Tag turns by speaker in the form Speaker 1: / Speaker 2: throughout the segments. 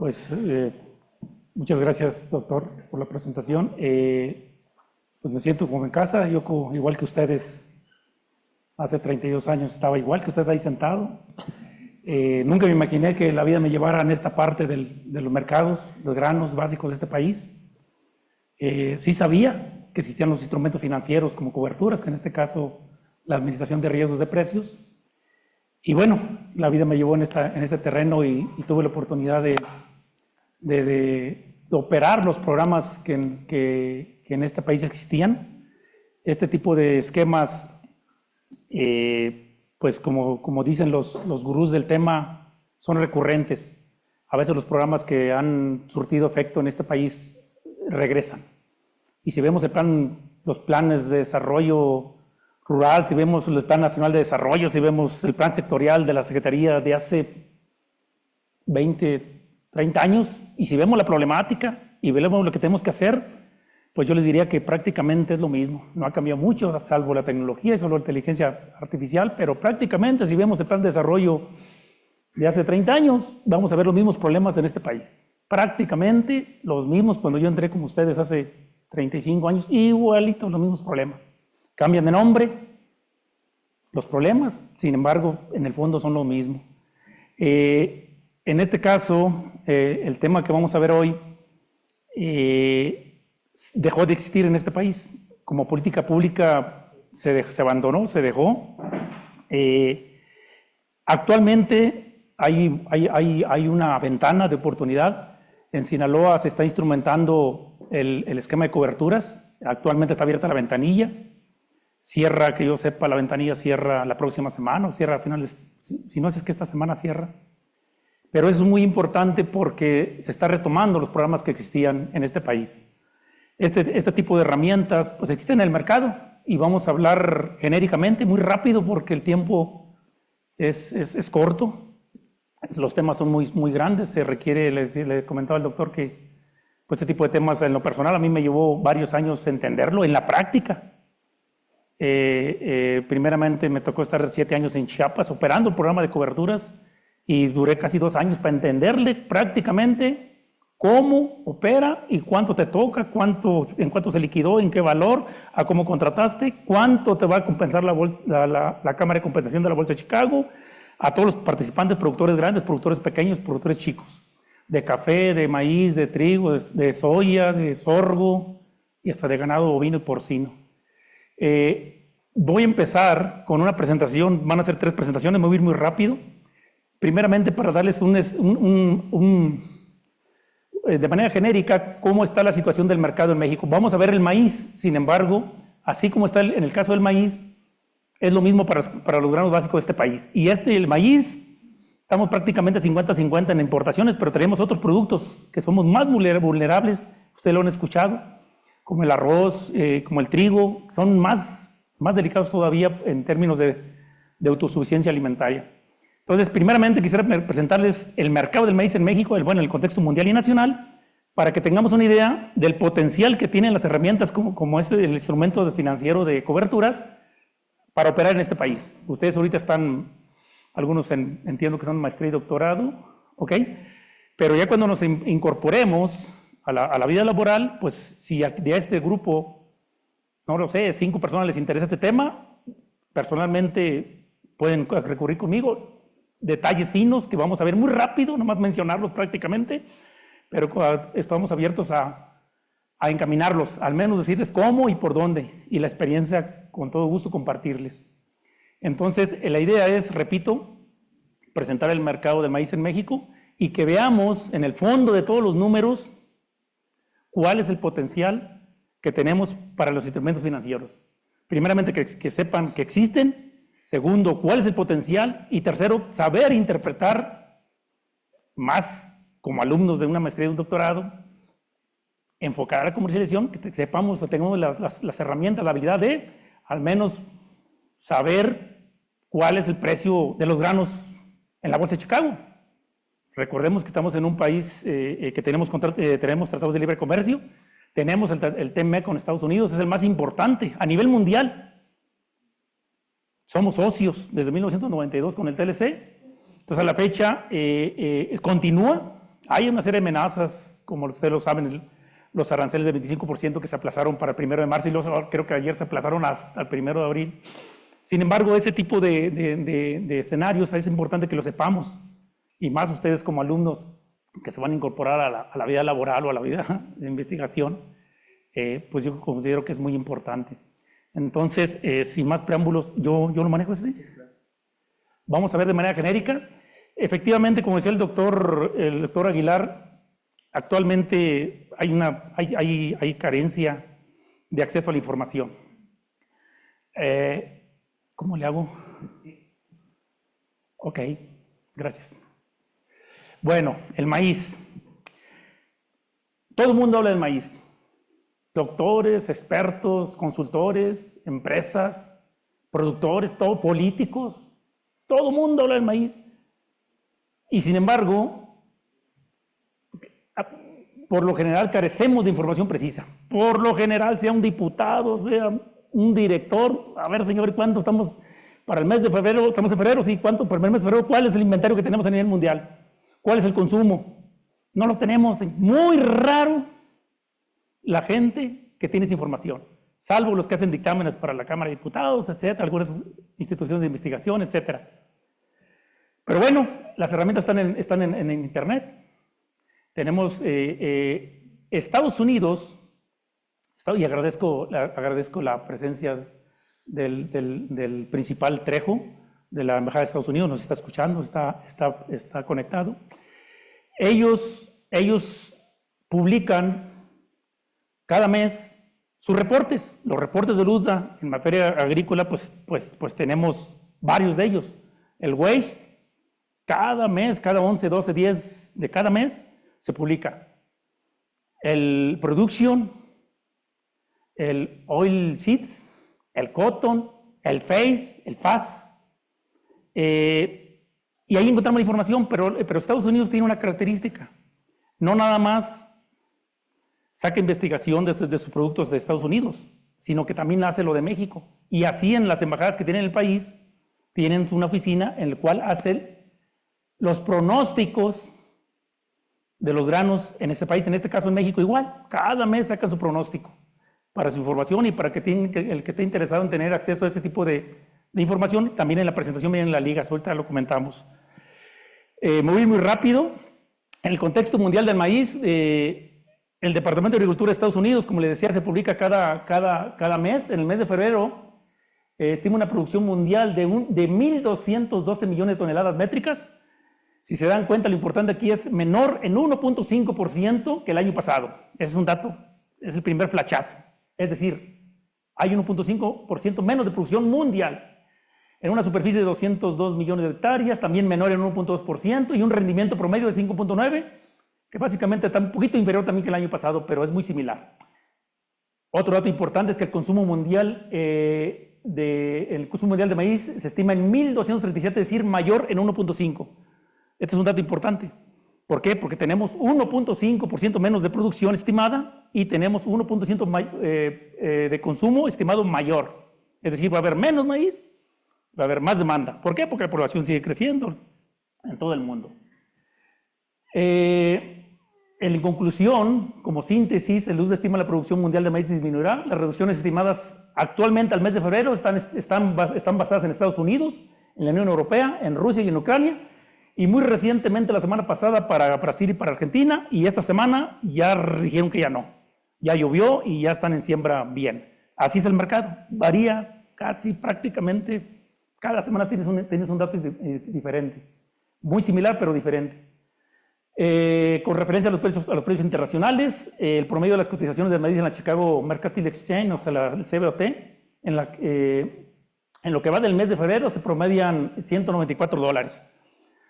Speaker 1: Pues muchas gracias, doctor, por la presentación. Pues me siento como en casa. Yo, igual que ustedes, hace 32 años estaba igual que ustedes ahí sentado. Nunca me imaginé que la vida me llevara en esta parte de los mercados, los granos básicos de este país. Sí sabía que existían los instrumentos financieros como coberturas, que en este caso la administración de riesgos de precios. Y bueno, la vida me llevó en este terreno y tuve la oportunidad de operar los programas que en este país existían. Este tipo de esquemas, pues como dicen los gurús del tema, son recurrentes. A veces los programas que han surtido efecto en este país regresan. Y si vemos los planes de desarrollo rural, si vemos el Plan Nacional de Desarrollo, si vemos el plan sectorial de la Secretaría de hace 20, 30 años, y si vemos la problemática y vemos lo que tenemos que hacer, pues yo les diría que prácticamente es lo mismo. No ha cambiado mucho, salvo la tecnología y solo la inteligencia artificial, pero prácticamente si vemos el plan de desarrollo de hace 30 años, vamos a ver los mismos problemas en este país. Prácticamente los mismos cuando yo entré como ustedes hace 35 años, igualitos los mismos problemas. Cambian de nombre, los problemas, sin embargo, en el fondo son lo mismo. En este caso, el tema que vamos a ver hoy dejó de existir en este país. Como política pública se abandonó, se dejó. Actualmente hay una ventana de oportunidad. En Sinaloa se está instrumentando el esquema de coberturas. Actualmente está abierta la ventanilla. Cierra, que yo sepa, la ventanilla cierra la próxima semana, o cierra a finales, si no es que esta semana cierra. Pero eso es muy importante porque se está retomando los programas que existían en este país. Este tipo de herramientas pues existen en el mercado y vamos a hablar genéricamente, muy rápido porque el tiempo es corto. Los temas son muy grandes, se requiere, le comentaba al doctor que pues, este tipo de temas en lo personal a mí me llevó varios años entenderlo en la práctica. Primeramente me tocó estar 7 años en Chiapas operando el programa de coberturas y duré casi 2 años para entenderle prácticamente cómo opera y cuánto te toca, en cuánto se liquidó, en qué valor, a cómo contrataste, cuánto te va a compensar la Cámara de Compensación de la Bolsa de Chicago, a todos los participantes, productores grandes, productores pequeños, productores chicos, de café, de maíz, de trigo, de soya, de sorgo y hasta de ganado bovino y porcino. Voy a empezar con una presentación, van a ser 3 presentaciones, me voy a ir muy rápido. Primeramente para darles de manera genérica cómo está la situación del mercado en México. Vamos a ver el maíz, sin embargo, así como está en el caso del maíz, es lo mismo para los granos básicos de este país. Y el maíz, estamos prácticamente 50-50 en importaciones, pero tenemos otros productos que somos más vulnerables, ustedes lo han escuchado, como el arroz, como el trigo, son más delicados todavía en términos de autosuficiencia alimentaria. Entonces, primeramente quisiera presentarles el mercado del maíz en México, en el contexto mundial y nacional, para que tengamos una idea del potencial que tienen las herramientas como el instrumento financiero de coberturas para operar en este país. Ustedes ahorita están, algunos entiendo que son maestría y doctorado, ¿ok? Pero ya cuando nos incorporemos a la vida laboral, pues si de este grupo, no lo sé, 5 personas les interesa este tema, personalmente pueden recurrir conmigo. Detalles finos que vamos a ver muy rápido, nomás mencionarlos prácticamente, pero estamos abiertos a encaminarlos, al menos decirles cómo y por dónde, y la experiencia con todo gusto compartirles. Entonces, la idea es, repito, presentar el mercado del maíz en México y que veamos en el fondo de todos los números cuál es el potencial que tenemos para los instrumentos financieros. Primeramente, que sepan que existen. Segundo, cuál es el potencial. Y tercero, saber interpretar más como alumnos de una maestría y un doctorado, enfocar a la comercialización, que sepamos, tengamos las herramientas, la habilidad de al menos saber cuál es el precio de los granos en la Bolsa de Chicago. Recordemos que estamos en un país que tenemos tratados de libre comercio, tenemos el TME con Estados Unidos, es el más importante a nivel mundial. Somos socios desde 1992 con el TLC. Entonces, a la fecha continúa Hay una serie de amenazas, como ustedes lo saben, los aranceles del 25% que se aplazaron para el 1 de marzo y luego creo que ayer se aplazaron hasta el 1 de abril. Sin embargo, ese tipo de escenarios es importante que lo sepamos, y más ustedes como alumnos que se van a incorporar a la vida laboral o a la vida de investigación, pues yo considero que es muy importante. Entonces, sin más preámbulos, yo lo manejo así. Vamos a ver de manera genérica. Efectivamente, como decía el doctor Aguilar, actualmente hay carencia de acceso a la información. ¿Cómo le hago? Ok, gracias. Bueno, el maíz. Todo el mundo habla del maíz. Doctores, expertos, consultores, empresas, productores, políticos. Todo el mundo habla del maíz. Y sin embargo, por lo general carecemos de información precisa. Por lo general, sea un diputado, sea un director, a ver, señor, ¿cuánto estamos para el mes de febrero? Estamos en febrero, sí, ¿cuánto para el mes de febrero? ¿Cuál es el inventario que tenemos a nivel mundial? ¿Cuál es el consumo? No lo tenemos. Muy raro la gente que tiene esa información, salvo los que hacen dictámenes para la Cámara de Diputados, etcétera, algunas instituciones de investigación, etcétera. Pero bueno, las herramientas están en Internet. Tenemos Estados Unidos, y agradezco la presencia del principal Trejo de la Embajada de Estados Unidos, nos está escuchando, está conectado. Ellos publican cada mes sus reportes, los reportes del USDA en materia agrícola, pues tenemos varios de ellos. El WASTE, cada mes, cada 11, 12, 10 de cada mes se publica. El Production, el Oil Seeds, el Cotton, el FAS, y ahí encontramos la información, pero Estados Unidos tiene una característica. No nada más saca investigación de sus productos de Estados Unidos, sino que también hace lo de México. Y así en las embajadas que tienen en el país, tienen una oficina en la cual hace los pronósticos de los granos en ese país, en este caso en México igual. Cada mes sacan su pronóstico para su información y para el que esté interesado en tener acceso a ese tipo de información. También en la presentación vienen las ligas, ahorita lo comentamos. Me voy muy rápido. En el contexto mundial del maíz, el Departamento de Agricultura de Estados Unidos, como les decía, se publica cada mes. En el mes de febrero estima una producción mundial de 1.212 millones de toneladas métricas. Si se dan cuenta, lo importante aquí es menor en 1.5% que el año pasado. Ese es un dato, es el primer flachazo. Es decir, hay 1.5% menos de producción mundial. En una superficie de 202 millones de hectáreas, también menor en 1.2%, y un rendimiento promedio de 5.9%, que básicamente está un poquito inferior también que el año pasado, pero es muy similar. Otro dato importante es que el consumo mundial, de maíz se estima en 1.237, es decir, mayor en 1.5%. Este es un dato importante. ¿Por qué? Porque tenemos 1.5% menos de producción estimada y tenemos 1.5% de consumo estimado mayor. Es decir, va a haber menos maíz, va a haber más demanda. ¿Por qué? Porque la población sigue creciendo en todo el mundo. En conclusión, como síntesis, el USDA estima la producción mundial de maíz disminuirá. Las reducciones estimadas actualmente al mes de febrero están basadas en Estados Unidos, en la Unión Europea, en Rusia y en Ucrania. Y muy recientemente, la semana pasada, para Brasil y para Argentina, y esta semana ya dijeron que ya no. Ya llovió y ya están en siembra bien. Así es el mercado, varía casi prácticamente, cada semana tienes un dato diferente. Muy similar, pero diferente. Con referencia a los precios internacionales, el promedio de las cotizaciones del maíz en la Chicago Mercantile Exchange, o sea, el CBOT, en lo que va del mes de febrero se promedian $194.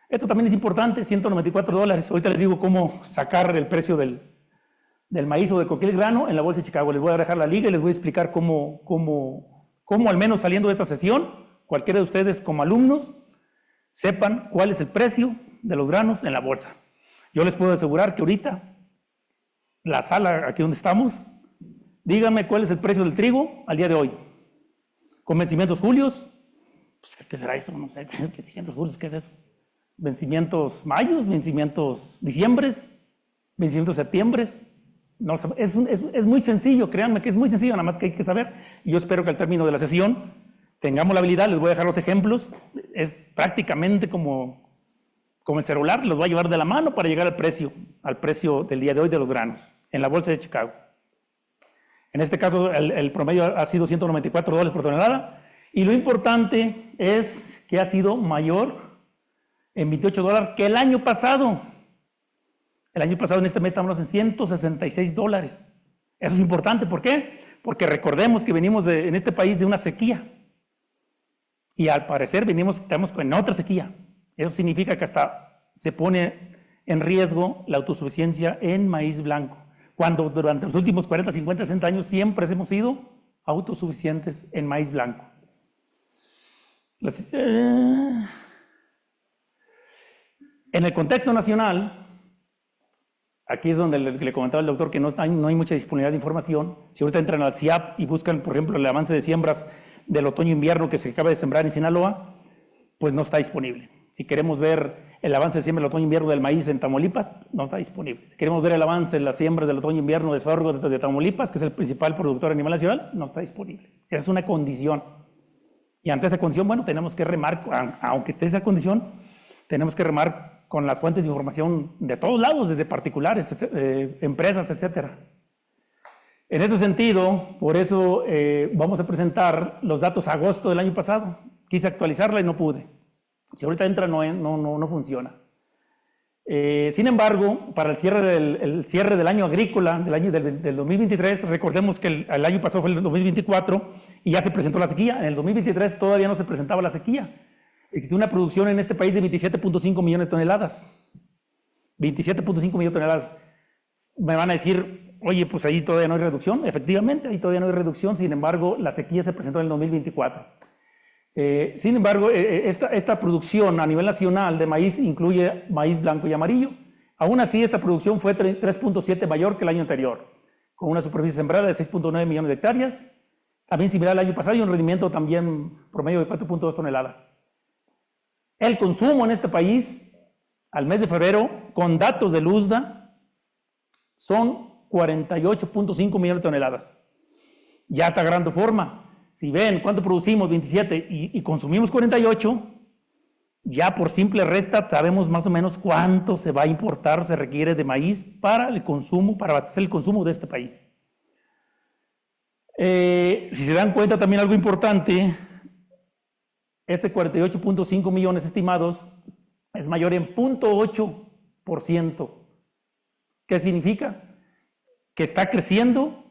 Speaker 1: Esto también es importante, $194. Ahorita les digo cómo sacar el precio del maíz o de cualquier grano en la bolsa de Chicago. Les voy a dejar la liga y les voy a explicar cómo al menos saliendo de esta sesión, cualquiera de ustedes como alumnos, sepan cuál es el precio de los granos en la bolsa. Yo les puedo asegurar que ahorita, la sala aquí donde estamos, díganme cuál es el precio del trigo al día de hoy. Con vencimientos julios, pues, ¿qué será eso? No sé, vencimientos julios, ¿qué es eso? vencimientos mayos, vencimientos diciembres, vencimientos septiembres. No, es muy sencillo, créanme que es muy sencillo, nada más que hay que saber. Y yo espero que al término de la sesión tengamos la habilidad, les voy a dejar los ejemplos, es prácticamente como el celular, los voy a llevar de la mano para llegar al precio del día de hoy de los granos, en la bolsa de Chicago. En este caso, el promedio ha sido $194 por tonelada, y lo importante es que ha sido mayor en $28 que el año pasado. El año pasado en este mes estamos en $166. Eso es importante, ¿por qué? Porque recordemos que venimos en este país de una sequía, y al parecer estamos en otra sequía. Eso significa que hasta se pone en riesgo la autosuficiencia en maíz blanco, cuando durante los últimos 40, 50, 60 años siempre hemos sido autosuficientes en maíz blanco. En el contexto nacional, aquí es donde le comentaba el doctor que no hay mucha disponibilidad de información. Si ahorita entran al CIAP y buscan, por ejemplo, el avance de siembras del otoño-invierno que se acaba de sembrar en Sinaloa, pues no está disponible. Si queremos ver el avance de siembra del otoño-invierno del maíz en Tamaulipas, no está disponible. Si queremos ver el avance de las siembras del otoño-invierno de sorgo de Tamaulipas, que es el principal productor animal nacional, no está disponible. Esa es una condición. Y ante esa condición, bueno, tenemos que remar, aunque esté esa condición, tenemos que remar con las fuentes de información de todos lados, desde particulares, empresas, etcétera. En este sentido, por eso vamos a presentar los datos agosto del año pasado. Quise actualizarla y no pude. Si ahorita entra, no funciona. Sin embargo, para el cierre del año agrícola, del 2023, recordemos que el año pasado fue el 2024 y ya se presentó la sequía. En el 2023 todavía no se presentaba la sequía. Existe una producción en este país de 27.5 millones de toneladas. 27.5 millones de toneladas. Me van a decir, oye, pues ahí todavía no hay reducción. Efectivamente, ahí todavía no hay reducción. Sin embargo, la sequía se presentó en el 2024. Sin embargo, esta producción a nivel nacional de maíz incluye maíz blanco y amarillo. Aún así, esta producción fue 3.7 mayor que el año anterior, con una superficie sembrada de 6.9 millones de hectáreas, también similar al año pasado, y un rendimiento también promedio de 4.2 toneladas. El consumo en este país, al mes de febrero, con datos del USDA, son 48.5 millones de toneladas. Ya está agarrando forma. Si ven cuánto producimos, 27, y consumimos 48, ya por simple resta sabemos más o menos cuánto se va a importar, se requiere de maíz para el consumo, para abastecer el consumo de este país. Si se dan cuenta también algo importante, este 48.5 millones estimados es mayor en 0.8%. ¿Qué significa? Que está creciendo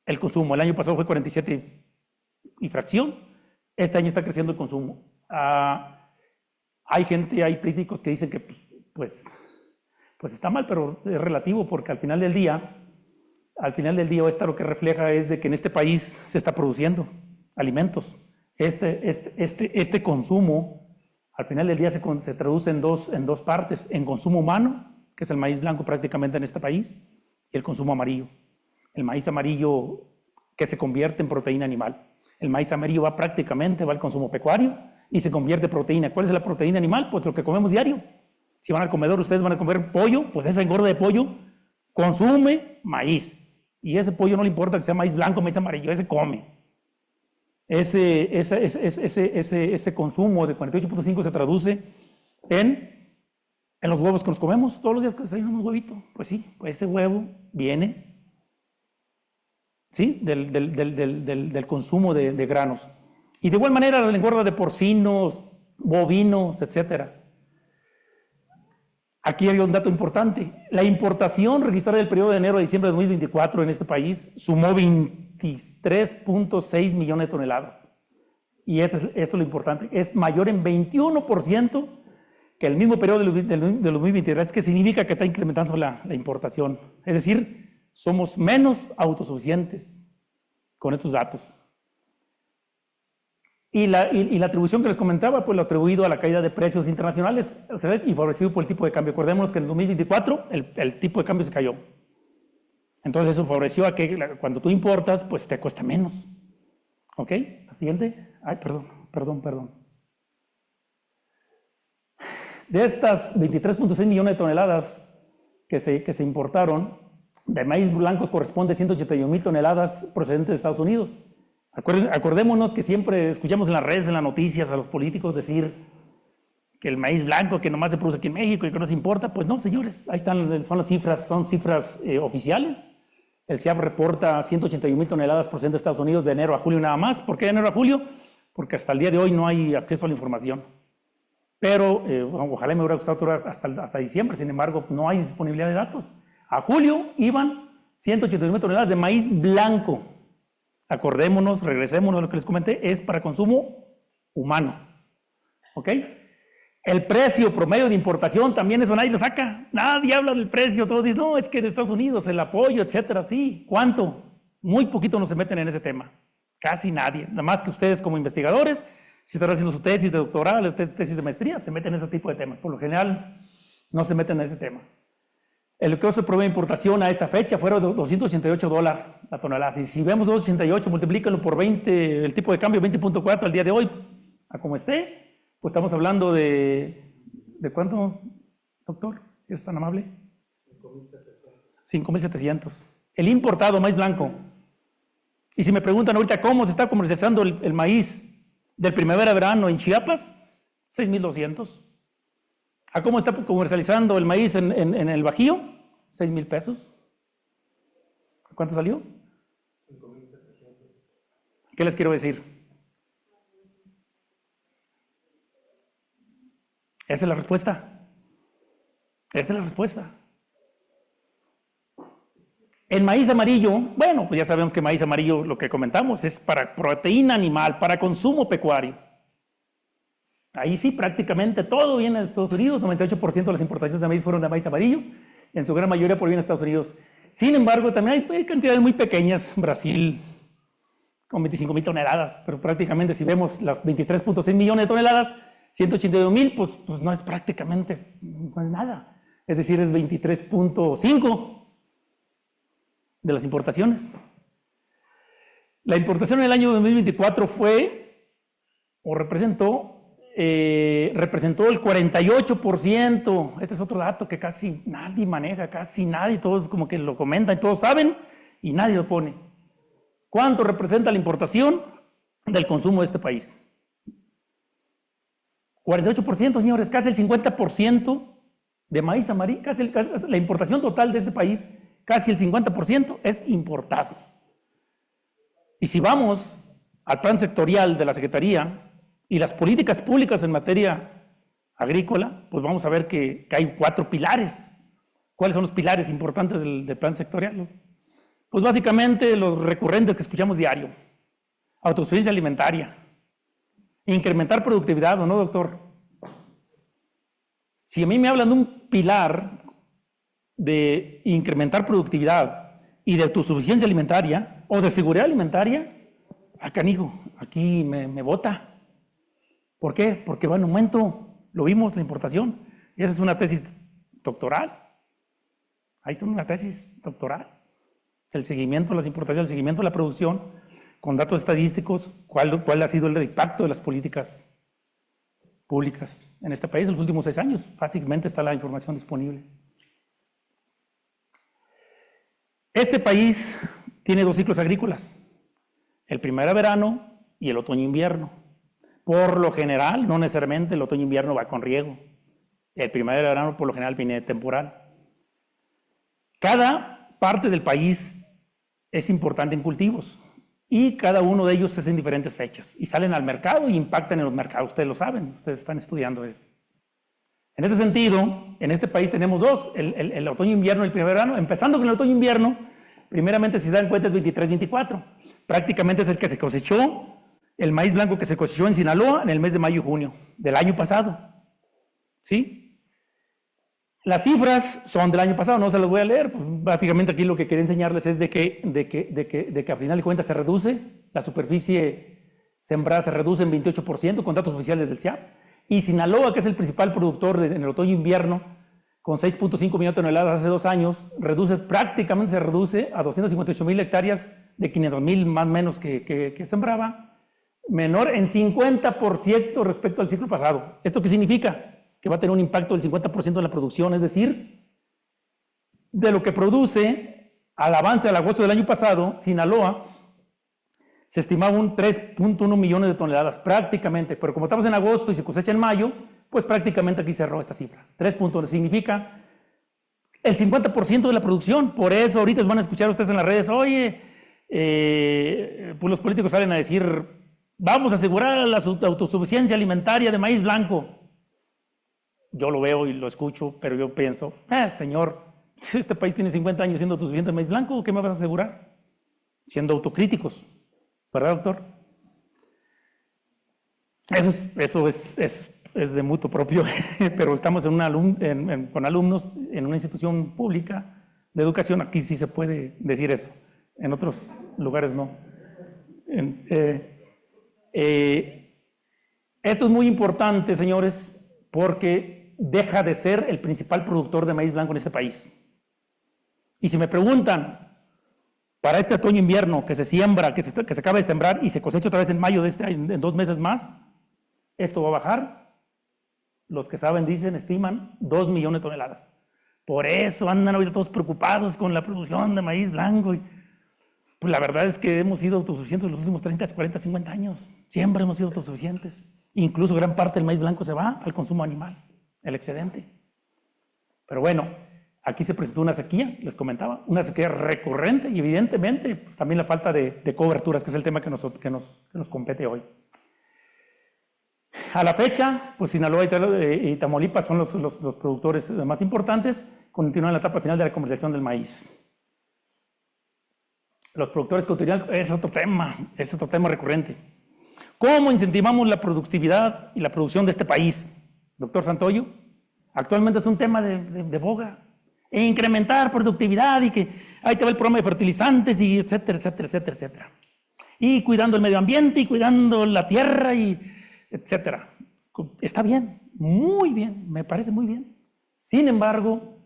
Speaker 1: el consumo. El año pasado fue 47 y fracción, este año está creciendo el consumo. Hay críticos que dicen que pues está mal, pero es relativo, porque al final del día esto lo que refleja es de que en este país se está produciendo alimentos. Este consumo, al final del día se traduce en dos partes: en consumo humano, que es el maíz blanco prácticamente en este país, y el consumo amarillo. El maíz amarillo que se convierte en proteína animal. El maíz amarillo va al consumo pecuario y se convierte en proteína. ¿Cuál es la proteína animal? Pues lo que comemos diario. Si van al comedor, ustedes van a comer pollo, pues esa engorda de pollo consume maíz. Y ese pollo no le importa que sea maíz blanco o maíz amarillo, ese come. Ese consumo de 48.5 se traduce en los huevos que nos comemos todos los días, que desayunamos un huevito. Pues sí, pues ese huevo viene, ¿sí?, del consumo de granos. Y de igual manera la engorda de porcinos, bovinos, etc. Aquí hay un dato importante. La importación registrada del periodo de enero a diciembre de 2024 en este país sumó 23.6 millones de toneladas. Y esto es lo importante. Es mayor en 21% que el mismo periodo del 2023, que significa que está incrementando la importación. Es decir, somos menos autosuficientes con estos datos. Y la atribución que les comentaba, pues lo atribuido a la caída de precios internacionales, ¿sabes?, y favorecido por el tipo de cambio. Acordémonos que en el 2024 el tipo de cambio se cayó. Entonces eso favoreció a que cuando tú importas, pues te cuesta menos. ¿Ok? La siguiente. Ay, perdón. De estas 23.6 millones de toneladas que se importaron, de maíz blanco corresponde a 181,000 toneladas procedentes de Estados Unidos. Acordémonos que siempre escuchamos en las redes, en las noticias, a los políticos decir que el maíz blanco que nomás se produce aquí en México y que no se importa. Pues no, señores, ahí están, son cifras oficiales. El CIAP reporta 181,000 toneladas procedentes de Estados Unidos de enero a julio nada más. ¿Por qué de enero a julio? Porque hasta el día de hoy no hay acceso a la información. Pero ojalá me hubiera gustado hasta diciembre, sin embargo, no hay disponibilidad de datos. A julio iban 181,000 toneladas de maíz blanco. Acordémonos, regresémonos a lo que les comenté, es para consumo humano. ¿Ok? El precio promedio de importación también eso nadie lo saca. Nadie habla del precio, todos dicen, no, es que de Estados Unidos, el apoyo, etcétera. Sí, ¿cuánto? Muy poquito no se meten en ese tema. Casi nadie. Nada más que ustedes como investigadores, si están haciendo su tesis de doctorado, tesis de maestría, se meten en ese tipo de temas. Por lo general, no se meten en ese tema. El costo promedio de importación a esa fecha fueron $288 la tonelada. Si vemos 288, multiplícalo por 20, el tipo de cambio 20.4 al día de hoy, a como esté, pues estamos hablando ¿de cuánto, doctor? ¿Es tan amable? 5,700. El importado, maíz blanco. Y si me preguntan ahorita cómo se está comercializando el maíz del primavera a verano en Chiapas, 6,200. ¿A cómo está comercializando el maíz en el Bajío? 6,000 pesos. ¿Cuánto salió? 5,700. ¿Qué les quiero decir? Esa es la respuesta. Esa es la respuesta. El maíz amarillo, bueno, pues ya sabemos que maíz amarillo, lo que comentamos, es para proteína animal, para consumo pecuario. Ahí sí, prácticamente todo viene de Estados Unidos, 98% de las importaciones de maíz fueron de maíz amarillo, en su gran mayoría provienen de Estados Unidos. Sin embargo, también hay cantidades muy pequeñas, Brasil con 25,000 toneladas, pero prácticamente si vemos las 23.6 millones de toneladas, 182,000, pues no es prácticamente, no es nada. Es decir, es 23.5 de las importaciones. La importación en el año 2024 fue, o representó el 48%. Este es otro dato que casi nadie maneja, casi nadie, todos como que lo comentan, todos saben y nadie lo pone. ¿Cuánto representa la importación del consumo de este país? 48%, señores, casi el 50% de maíz amarillo, casi la importación total de este país, casi el 50% es importado. Y si vamos al plan sectorial de la Secretaría y las políticas públicas en materia agrícola, pues vamos a ver que hay 4 pilares. ¿Cuáles son los pilares importantes del plan sectorial? Pues básicamente los recurrentes que escuchamos diario. Autosuficiencia alimentaria. Incrementar productividad, ¿o no, doctor? Si a mí me hablan de un pilar de incrementar productividad y de autosuficiencia alimentaria o de seguridad alimentaria, canijo, aquí me bota. ¿Por qué? Porque va en aumento, lo vimos, la importación. Y esa es una tesis doctoral. Ahí está una tesis doctoral. El seguimiento de las importaciones, el seguimiento de la producción, con datos estadísticos, cuál ha sido el impacto de las políticas públicas en este país en los últimos 6 años. Fácilmente está la información disponible. Este país tiene 2 ciclos agrícolas, el primavera-verano y el otoño-invierno. Por lo general, no necesariamente el otoño-invierno va con riego. El primavera-verano por lo general viene temporal. Cada parte del país es importante en cultivos y cada uno de ellos es en diferentes fechas y salen al mercado y impactan en los mercados. Ustedes lo saben, ustedes están estudiando eso. En este sentido, en este país tenemos 2, el otoño-invierno y el primavera-verano. Empezando con el otoño-invierno, primeramente, si se dan cuenta, es 23-24. Prácticamente es el que se cosechó, el maíz blanco que se cosechó en Sinaloa en el mes de mayo y junio del año pasado. ¿Sí? Las cifras son del año pasado, no se las voy a leer. Básicamente aquí lo que quería enseñarles es de que a final de cuentas se reduce, la superficie sembrada se reduce en 28% con datos oficiales del CIAP. Y Sinaloa, que es el principal productor en el otoño-invierno, con 6.5 millones de toneladas hace 2 años, prácticamente se reduce a 258,000 hectáreas de 500,000 más o menos que sembraba, menor en 50% respecto al ciclo pasado. ¿Esto qué significa? que va a tener un impacto del 50% en la producción, es decir, de lo que produce al avance al agosto del año pasado, Sinaloa se estimaba un 3.1 millones de toneladas prácticamente, pero como estamos en agosto y se cosecha en mayo, pues prácticamente aquí cerró esta cifra. 3.1 significa el 50% de la producción. Por eso ahorita van a escuchar ustedes en las redes, oye, pues los políticos salen a decir, vamos a asegurar la autosuficiencia alimentaria de maíz blanco. Yo lo veo y lo escucho, pero yo pienso, señor, este país tiene 50 años siendo autosuficiente de maíz blanco, ¿qué me vas a asegurar? Siendo autocríticos, ¿verdad, doctor? Eso es de mutuo propio, pero estamos con alumnos en una institución pública de educación, aquí sí se puede decir eso, en otros lugares no. Esto es muy importante, señores, porque deja de ser el principal productor de maíz blanco en este país. Y si me preguntan, para este otoño-invierno que se siembra, que se acaba de sembrar y se cosecha otra vez en mayo de este año, en 2 meses más, esto va a bajar. Los que saben dicen, estiman 2 millones de toneladas. Por eso andan ahorita todos preocupados con la producción de maíz blanco. Pues la verdad es que hemos sido autosuficientes los últimos 30, 40, 50 años. Siempre hemos sido autosuficientes. Incluso gran parte del maíz blanco se va al consumo animal, el excedente. Pero bueno, aquí se presentó una sequía, les comentaba, una sequía recurrente y evidentemente pues también la falta de coberturas, que es el tema que nos compete hoy. A la fecha, pues Sinaloa y Tamaulipas son los productores más importantes, continúan en la etapa final de la comercialización del maíz. Los productores continentales es otro tema recurrente. ¿Cómo incentivamos la productividad y la producción de este país? Doctor Santoyo, actualmente es un tema de boga. Incrementar productividad y que ahí te va el programa de fertilizantes y etcétera, etcétera, etcétera, etcétera. Y cuidando el medio ambiente y cuidando la tierra y etcétera. Está bien, muy bien, me parece muy bien. Sin embargo,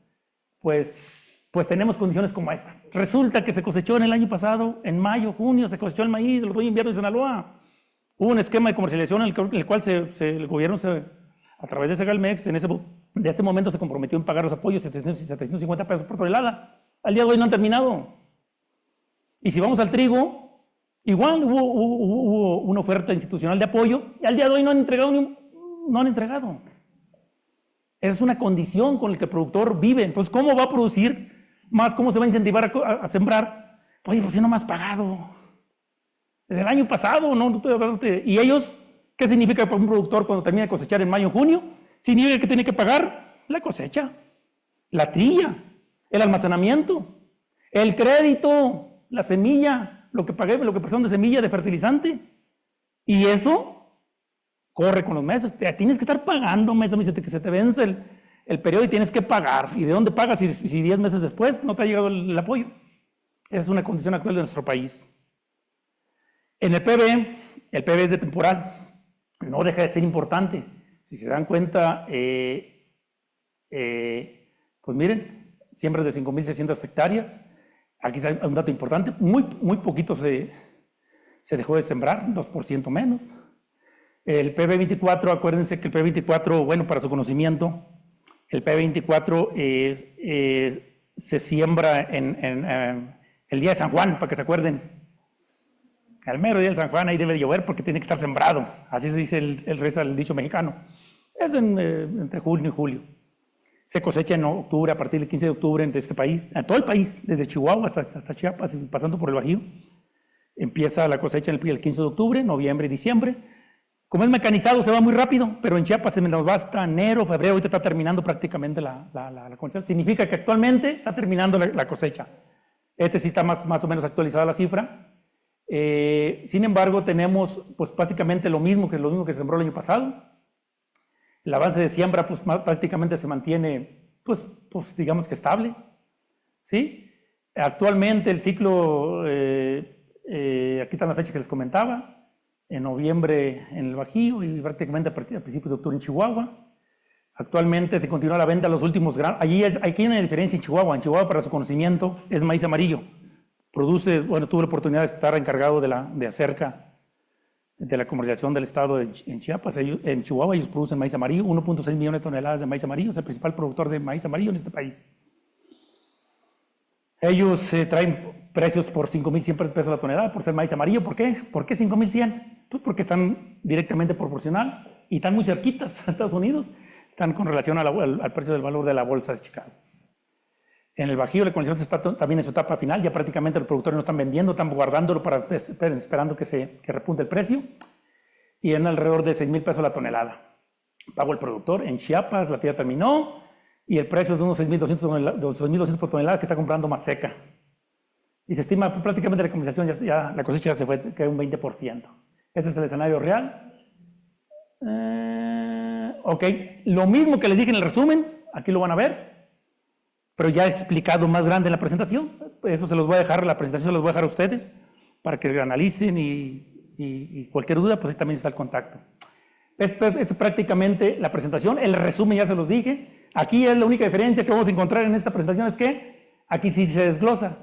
Speaker 1: pues tenemos condiciones como esta. Resulta que se cosechó en el año pasado, en mayo, junio, se cosechó el maíz, el otoño invierno en Sinaloa. Hubo un esquema de comercialización en el cual el gobierno, a través de Segalmex, de ese momento se comprometió en pagar los apoyos, 750 pesos por tonelada. Al día de hoy no han terminado. Y si vamos al trigo, igual hubo una oferta institucional de apoyo y al día de hoy no han entregado. Esa es una condición con la que el productor vive. Entonces, ¿cómo va a producir más? ¿Cómo se va a incentivar a sembrar? Oye, pues si no me has pagado. Desde el año pasado, ¿no? Y ellos, ¿qué significa para un productor cuando termina de cosechar en mayo o junio? Significa que tiene que pagar la cosecha, la trilla, el almacenamiento, el crédito, la semilla, lo que prestaron de semilla, de fertilizante. Y eso corre con los meses. Tienes que estar pagando mes a mes, que se te vence el periodo y tienes que pagar. ¿Y de dónde pagas si 10 meses después no te ha llegado el apoyo? Esa es una condición actual de nuestro país. En el PB es de temporal. No deja de ser importante. Si se dan cuenta, pues miren, siembras de 5.600 hectáreas. Aquí hay un dato importante, muy poquito se dejó de sembrar, 2% menos. El PB24, acuérdense que el PB24, bueno, para su conocimiento, el PB24 se siembra en el día de San Juan, para que se acuerden. Al mero día de San Juan ahí debe llover porque tiene que estar sembrado, así se dice el dicho mexicano. Es entre junio y julio. Se cosecha en octubre, a partir del 15 de octubre en este país, en todo el país, desde Chihuahua hasta Chiapas, pasando por el Bajío. Empieza la cosecha el 15 de octubre, noviembre y diciembre. Como es mecanizado, se va muy rápido, pero en Chiapas se nos va hasta enero, febrero, ahorita está terminando prácticamente la cosecha. Significa que actualmente está terminando la cosecha. Este sí está más o menos actualizada la cifra. Sin embargo, tenemos pues básicamente lo mismo que se sembró el año pasado. El avance de siembra pues prácticamente se mantiene pues digamos que estable, ¿sí? Actualmente el ciclo, aquí está la fecha que les comentaba, en noviembre en el Bajío y prácticamente a principios de octubre en Chihuahua. Actualmente se continúa la venta de los últimos granos. Aquí hay una diferencia en Chihuahua. En Chihuahua, para su conocimiento, es maíz amarillo. Produce, bueno, tuve la oportunidad de estar encargado de Acerca de la comercialización del estado en Chiapas. En Chihuahua ellos producen maíz amarillo, 1.6 millones de toneladas de maíz amarillo, es el principal productor de maíz amarillo en este país. Ellos traen precios por 5,100 pesos la tonelada por ser maíz amarillo. ¿Por qué? ¿Por qué 5,100? Pues porque están directamente proporcional y están muy cerquitas a Estados Unidos. Están con relación al precio del valor de la bolsa de Chicago. En el Bajío la comercialización está también en su etapa final, ya prácticamente los productores no están vendiendo, están guardándolo esperando que repunte el precio, y en alrededor de 6,000 pesos la tonelada. Pago el productor. En Chiapas la tierra terminó y el precio es de unos 6,200 por tonelada que está comprando más seca. Y se estima pues, prácticamente la comercialización, la cosecha ya se fue, que un 20%. Ese es el escenario real. Ok, lo mismo que les dije en el resumen, aquí lo van a ver. Pero ya he explicado más grande en la presentación. Eso se los voy a dejar, la presentación se los voy a dejar a ustedes para que analicen y cualquier duda, pues ahí también está el contacto. Esto es prácticamente la presentación. El resumen ya se los dije. Aquí es la única diferencia que vamos a encontrar en esta presentación, es que aquí sí se desglosa.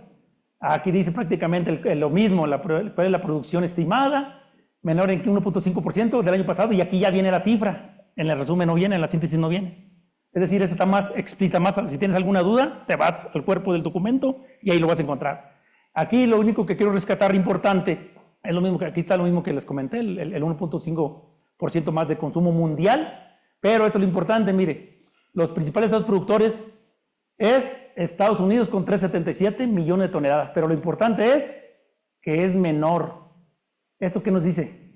Speaker 1: Aquí dice prácticamente lo mismo, la producción estimada, menor en 1.5% del año pasado, y aquí ya viene la cifra. En el resumen no viene, en la síntesis no viene. Es decir, esta está más explícita, si tienes alguna duda, te vas al cuerpo del documento y ahí lo vas a encontrar. Aquí lo único que quiero rescatar importante, es lo mismo que aquí está lo mismo que les comenté, el 1.5% más de consumo mundial, pero esto es lo importante, mire, los principales estados productores es Estados Unidos con 3,77 millones de toneladas, pero lo importante es que es menor. ¿Esto qué nos dice?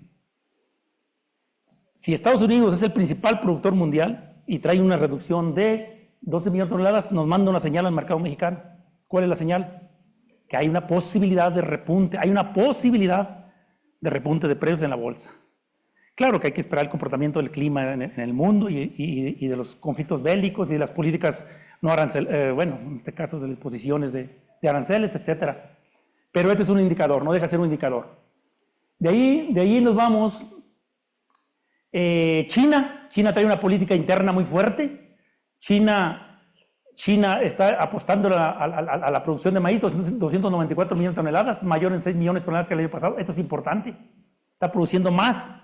Speaker 1: Si Estados Unidos es el principal productor mundial, y trae una reducción de 12 millones de toneladas, nos manda una señal al mercado mexicano. ¿Cuál es la señal? Que hay una posibilidad de repunte, de precios en la bolsa. Claro que hay que esperar el comportamiento del clima en el mundo y de los conflictos bélicos y de las políticas no arancelarias, bueno, en este caso de las posiciones de aranceles, etc. Pero este es un indicador, no deja de ser un indicador. De ahí nos vamos. China trae una política interna muy fuerte. China está apostando a la producción de maíz, 294 millones de toneladas, mayor en 6 millones de toneladas que el año pasado. Esto es importante. Está produciendo más.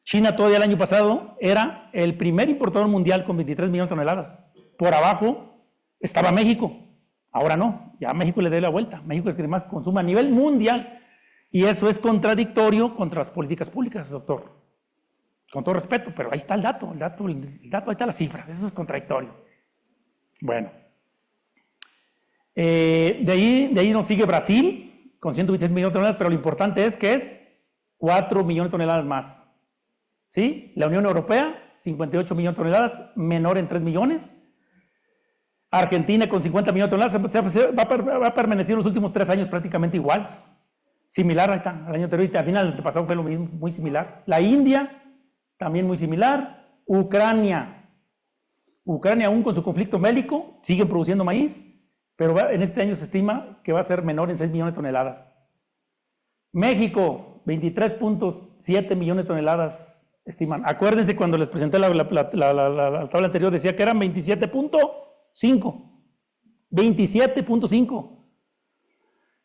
Speaker 1: China todavía el año pasado era el primer importador mundial con 23 millones de toneladas. Por abajo estaba México. Ahora no, ya México le dio la vuelta. México es el que más consume a nivel mundial. Y eso es contradictorio contra las políticas públicas, doctor. Con todo respeto, pero ahí está el dato, ahí está la cifra, eso es contradictorio. Bueno, de ahí nos sigue Brasil, con 126 millones de toneladas, pero lo importante es que es 4 millones de toneladas más. ¿Sí? La Unión Europea, 58 millones de toneladas, menor en 3 millones. Argentina con 50 millones de toneladas, va a permanecer los últimos 3 años prácticamente igual. Similar, ahí está, al año anterior, y al final del pasado fue lo mismo, muy similar. La India, también muy similar. Ucrania aún con su conflicto bélico, siguen produciendo maíz, pero en este año se estima que va a ser menor en 6 millones de toneladas. México, 23.7 millones de toneladas estiman. Acuérdense cuando les presenté la tabla anterior, decía que eran 27.5. 27.5.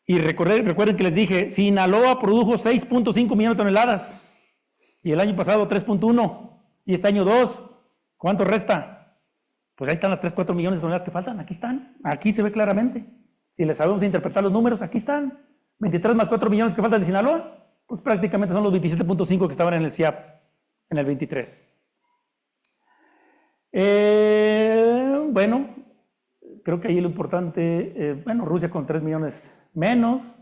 Speaker 1: Y recuerden que les dije, Sinaloa produjo 6.5 millones de toneladas. Y el año pasado 3.1, y este año 2, ¿cuánto resta? Pues ahí están las 3-4 millones de toneladas que faltan, aquí están, aquí se ve claramente. Si les sabemos interpretar los números, aquí están. 23 más 4 millones que faltan de Sinaloa, pues prácticamente son los 27.5 que estaban en el CIAP, en el 23. Bueno, creo que ahí lo importante, bueno, Rusia con 3 millones menos,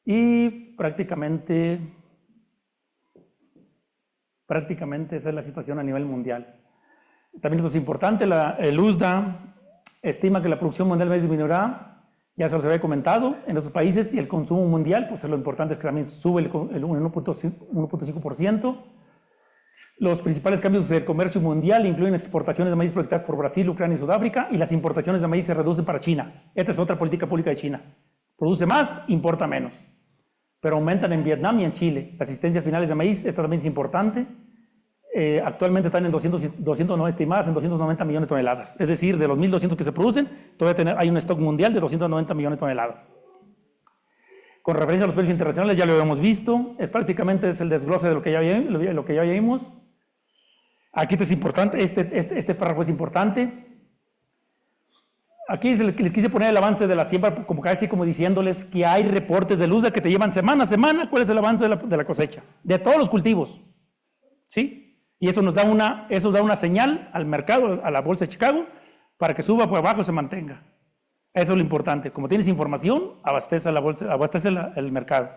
Speaker 1: y prácticamente esa es la situación a nivel mundial. También esto es importante, el USDA estima que la producción mundial disminuirá, ya se los había comentado, en otros países, y el consumo mundial, pues lo importante es que también sube el 1.5%. Los principales cambios del comercio mundial incluyen exportaciones de maíz proyectadas por Brasil, Ucrania y Sudáfrica, y las importaciones de maíz se reducen para China. Esta es otra política pública de China. Produce más, importa menos. Pero aumentan en Vietnam y en Chile. Las asistencias finales de maíz, esta también es importante. Actualmente están en 290 estimadas en 290 millones de toneladas. Es decir, de los 1.200 que se producen, todavía hay un stock mundial de 290 millones de toneladas. Con referencia a los precios internacionales, ya lo habíamos visto, prácticamente es el desglose de lo que ya vimos. Aquí esto es importante, este párrafo es importante. Aquí les quise poner el avance de la siembra, como casi como diciéndoles que hay reportes de Luzda que te llevan semana a semana cuál es el avance de la cosecha, de todos los cultivos. ¿Sí? Y eso da una señal al mercado, a la bolsa de Chicago, para que suba por abajo y se mantenga. Eso es lo importante. Como tienes información, abastece la bolsa, abastece el mercado.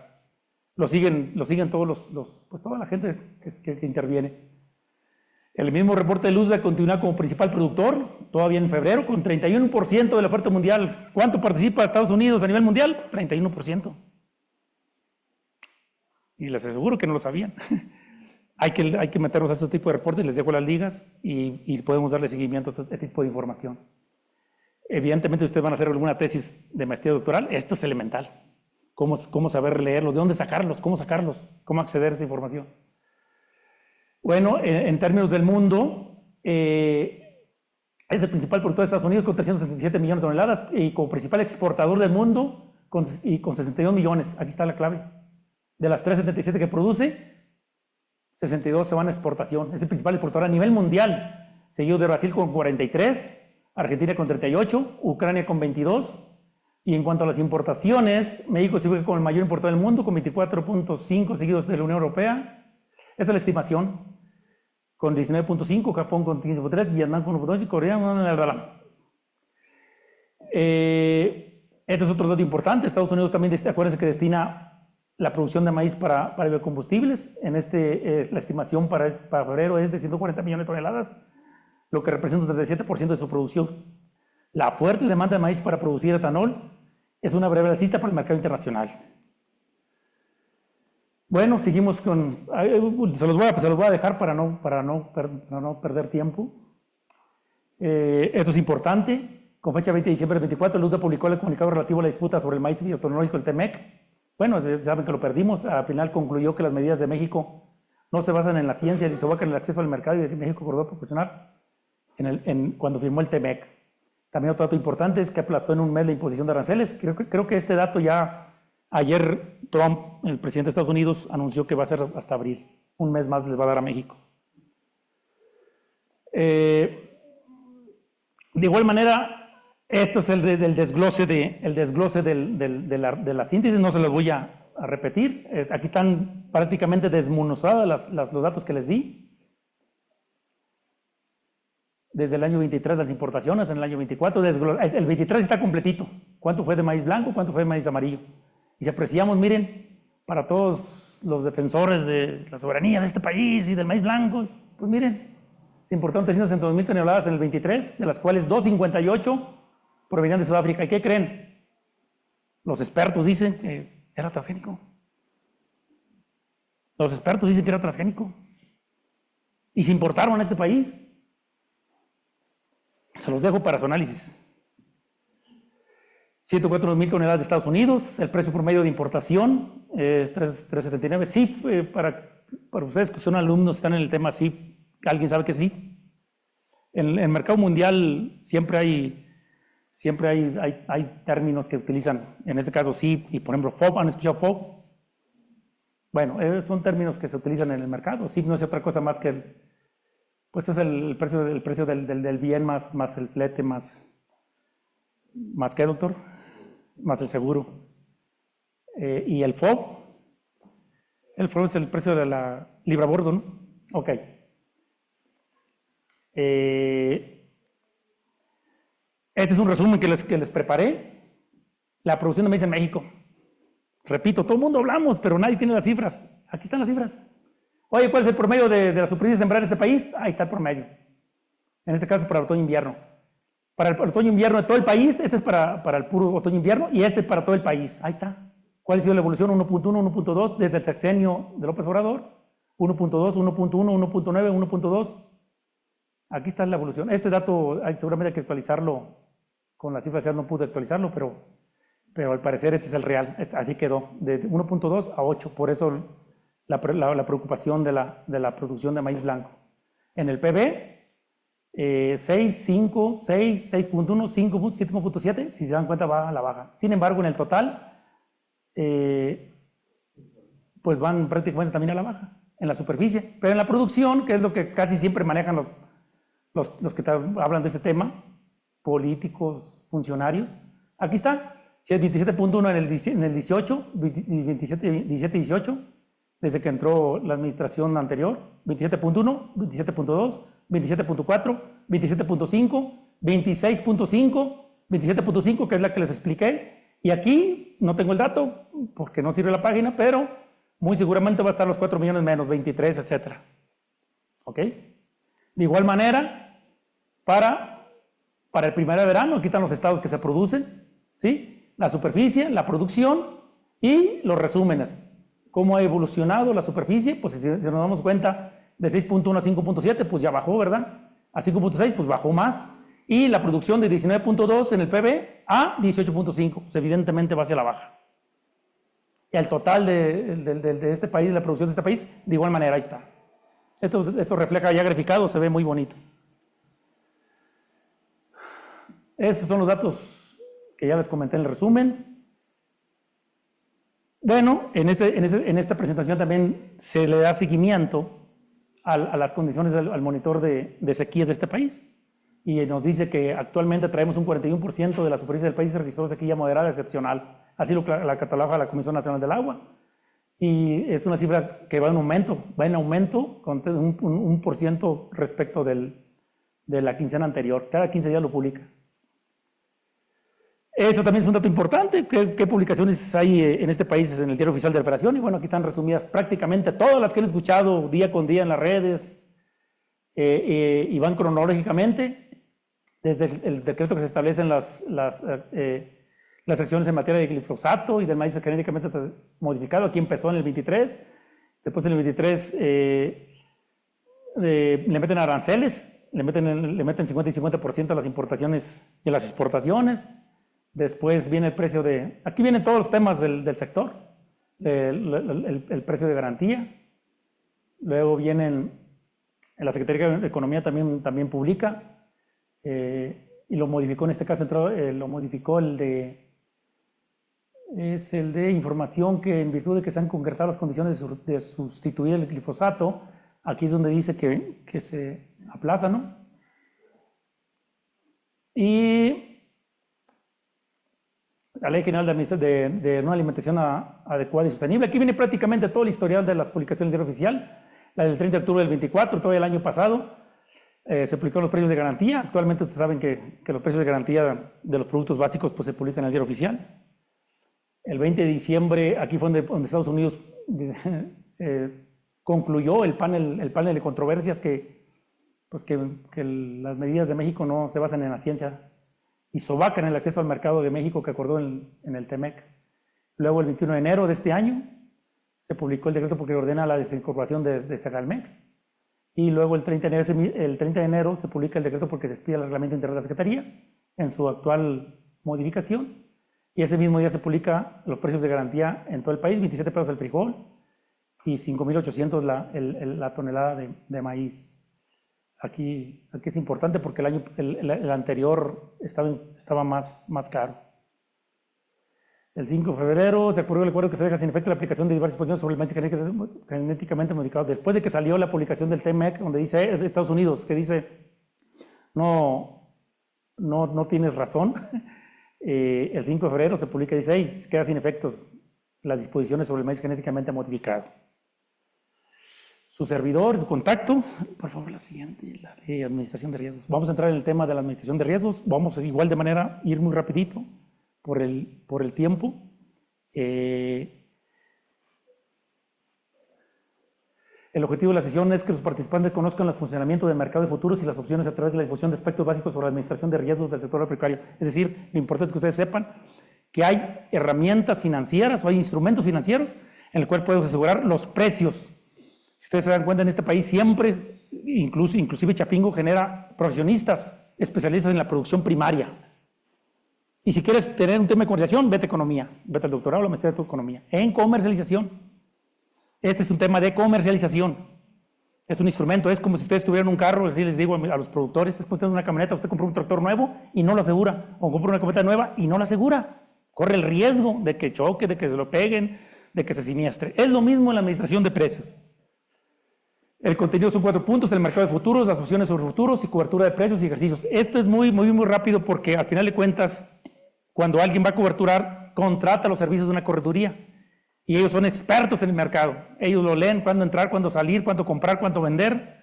Speaker 1: Lo siguen todos pues toda la gente que interviene. El mismo reporte de Luzda continúa como principal productor, todavía en febrero, con 31% de la oferta mundial. ¿Cuánto participa Estados Unidos a nivel mundial? 31%. Y les aseguro que no lo sabían. Hay que meternos a este tipo de reportes, les dejo las ligas y podemos darle seguimiento a este tipo de información. Evidentemente ustedes van a hacer alguna tesis de maestría doctoral, esto es elemental. Cómo saber leerlos, de dónde sacarlos, cómo acceder a esta información. Bueno, en términos del mundo, es el principal productor de Estados Unidos con 377 millones de toneladas y como principal exportador del mundo con 62 millones. Aquí está la clave. De las 377 que produce, 62 se van a exportación. Es el principal exportador a nivel mundial, seguido de Brasil con 43, Argentina con 38, Ucrania con 22. Y en cuanto a las importaciones, México se ubica como el mayor importador del mundo con 24.5, seguidos de la Unión Europea. Esta es la estimación, con 19.5, Japón con 15.3, Vietnam con 1.2 y Corea con... Este es otro dato importante. Estados Unidos también, acuérdense que destina la producción de maíz para biocombustibles. En la estimación para febrero es de 140 millones de toneladas, lo que representa un 37% de su producción. La fuerte demanda de maíz para producir etanol es una breve alcista para el mercado internacional. Bueno, seguimos con... Se los voy a dejar para no perder tiempo. Esto es importante. Con fecha 20 de diciembre del 24, Luzda publicó el comunicado relativo a la disputa sobre el maíz biotecnológico del TEMEC. Bueno, saben que lo perdimos. Al final concluyó que las medidas de México no se basan en la ciencia y se basan en el acceso al mercado y de México acordó proporcionar cuando firmó el TEMEC. También otro dato importante es que aplazó en un mes la imposición de aranceles. Creo que este dato ya... Ayer Trump, el presidente de Estados Unidos, anunció que va a ser hasta abril. Un mes más les va a dar a México. De igual manera, esto es el desglose de la síntesis, no se los voy a repetir. Aquí están prácticamente desmenuzados los datos que les di. Desde el año 23 las importaciones, en el año 24, el 23 está completito. ¿Cuánto fue de maíz blanco? ¿Cuánto fue de maíz amarillo? Y si apreciamos, miren, para todos los defensores de la soberanía de este país y del maíz blanco, pues miren, se importaron 362,000 toneladas en el 23, de las cuales 258 provenían de Sudáfrica. ¿Y qué creen? Los expertos dicen que era transgénico. Los expertos dicen que era transgénico. Y se importaron a este país. Se los dejo para su análisis. 104,000 toneladas de Estados Unidos, el precio promedio de importación, 3.79. CIF, para ustedes que son alumnos, están en el tema CIF, ¿alguien sabe qué es CIF? En el mercado mundial siempre hay términos que utilizan, en este caso CIF y por ejemplo FOB, ¿han escuchado FOB? Bueno, son términos que se utilizan en el mercado. CIF no es otra cosa más que pues es el precio del bien más el flete más ¿qué, doctor? Más el seguro. Y el FOB es el precio de la libra a bordo, ¿no? Ok. Este es un resumen que les preparé. La producción de maíz en México. Repito, todo el mundo hablamos, pero nadie tiene las cifras. Aquí están las cifras. Oye, ¿cuál es el promedio de la superficie sembrada en este país? Ahí está el promedio. En este caso, para otoño-invierno. Para el otoño-invierno de todo el país, este es para el puro otoño-invierno y este es para todo el país. Ahí está. ¿Cuál ha sido la evolución? 1.1, 1.2 desde el sexenio de López Obrador. 1.2, 1.1, 1.9, 1.2. Aquí está la evolución. Este dato seguramente hay que actualizarlo. Con la cifra no pude actualizarlo, pero al parecer este es el real. Así quedó, de 1.2 a 8. Por eso la preocupación de la producción de maíz blanco. En el PB, 6, 5, 6, 6.1, 5, 7.7, si se dan cuenta va a la baja. Sin embargo, en el total, pues van prácticamente también a la baja, en la superficie. Pero en la producción, que es lo que casi siempre manejan los que hablan de este tema, políticos, funcionarios, aquí está, si es 27.1 en el 18, 17-18, desde que entró la administración anterior, 27.1, 27.2, 27.4, 27.5, 26.5, 27.5, que es la que les expliqué, y aquí no tengo el dato porque no sirve la página, pero muy seguramente va a estar los 4 millones menos, 23, etc. ¿Ok? De igual manera, para el primavera verano, aquí están los estados que se producen, ¿sí? La superficie, la producción y los resúmenes. ¿Cómo ha evolucionado la superficie? Pues si nos damos cuenta, de 6.1 a 5.7, pues ya bajó, ¿verdad? A 5.6, pues bajó más. Y la producción de 19.2 en el PB a 18.5, pues evidentemente va hacia la baja. Y el total de este país, la producción de este país, de igual manera, ahí está. Esto refleja ya graficado, se ve muy bonito. Esos son los datos que ya les comenté en el resumen. Bueno, en esta presentación también se le da seguimiento a las condiciones al monitor de sequías de este país. Y nos dice que actualmente traemos un 41% de la superficie del país se registró sequía moderada excepcional. Así lo cataloga la Comisión Nacional del Agua. Y es una cifra que va en aumento con un por ciento respecto de la quincena anterior. Cada 15 días lo publica. Eso también es un dato importante. ¿Qué publicaciones hay en este país en el Diario Oficial de la Federación? Y bueno, aquí están resumidas prácticamente todas las que han escuchado día con día en las redes y van cronológicamente desde el decreto que se establecen las acciones en materia de glifosato y del maíz genéticamente modificado. Aquí empezó en el 23, después en el 23 le meten aranceles, le meten 50 y 50% a las importaciones y a las exportaciones. Después viene el precio de... Aquí vienen todos los temas del sector. El precio de garantía. Luego vienen... La Secretaría de Economía también publica. Y lo modificó, en este caso lo modificó es el de información que en virtud de que se han concretado las condiciones de sustituir el glifosato, aquí es donde dice que se aplaza, ¿no? Y la Ley General de una alimentación adecuada y sostenible. Aquí viene prácticamente todo el historial de las publicaciones del Diario Oficial. La del 30 de octubre del 24, todo el año pasado. Se publicaron los precios de garantía. Actualmente ustedes saben que los precios de garantía de los productos básicos pues, se publican en el Diario Oficial. El 20 de diciembre, aquí fue donde Estados Unidos concluyó el panel de controversias que las medidas de México no se basan en la ciencia y sobacan el acceso al mercado de México que acordó en el TEMEC. Luego, el 21 de enero de este año, se publicó el decreto porque ordena la desincorporación de Segalmex. Y luego el 30 de enero se publica el decreto porque se expide el reglamento interior de la Secretaría en su actual modificación. Y ese mismo día se publica los precios de garantía en todo el país, 27 pesos el frijol y 5.800 la tonelada de maíz. Aquí es importante porque el anterior estaba más caro. El 5 de febrero se aprobó el acuerdo que se deja sin efecto la aplicación de diversas disposiciones sobre el maíz genéticamente modificado. Después de que salió la publicación del TMEC, donde dice de Estados Unidos, que dice no tienes razón, el 5 de febrero se publica y dice, hey, queda sin efectos las disposiciones sobre el maíz genéticamente modificado. Su servidor, su contacto, por favor la siguiente, la de administración de riesgos. Vamos a entrar en el tema de la administración de riesgos, vamos igual de manera ir muy rapidito por el tiempo. El objetivo de la sesión es que los participantes conozcan el funcionamiento del mercado de futuros y las opciones a través de la difusión de aspectos básicos sobre la administración de riesgos del sector agropecuario. Es decir, lo importante es que ustedes sepan que hay herramientas financieras o hay instrumentos financieros en el cual podemos asegurar los precios. Si ustedes se dan cuenta, en este país siempre, inclusive Chapingo genera profesionistas especialistas en la producción primaria. Y si quieres tener un tema de comercialización, vete a economía, vete al doctorado o la maestría de economía. En comercialización. Este es un tema de comercialización. Es un instrumento, es como si ustedes tuvieran un carro, así les digo a los productores, es como tener una camioneta, usted compró un tractor nuevo y no lo asegura, o compró una camioneta nueva y no la asegura. Corre el riesgo de que choque, de que se lo peguen, de que se siniestre. Es lo mismo en la administración de precios. El contenido son 4 puntos: el mercado de futuros, las opciones sobre futuros y cobertura de precios y ejercicios. Esto es muy rápido porque al final de cuentas, cuando alguien va a coberturar, contrata los servicios de una correduría y ellos son expertos en el mercado. Ellos lo leen, cuándo entrar, cuándo salir, cuándo comprar, cuándo vender,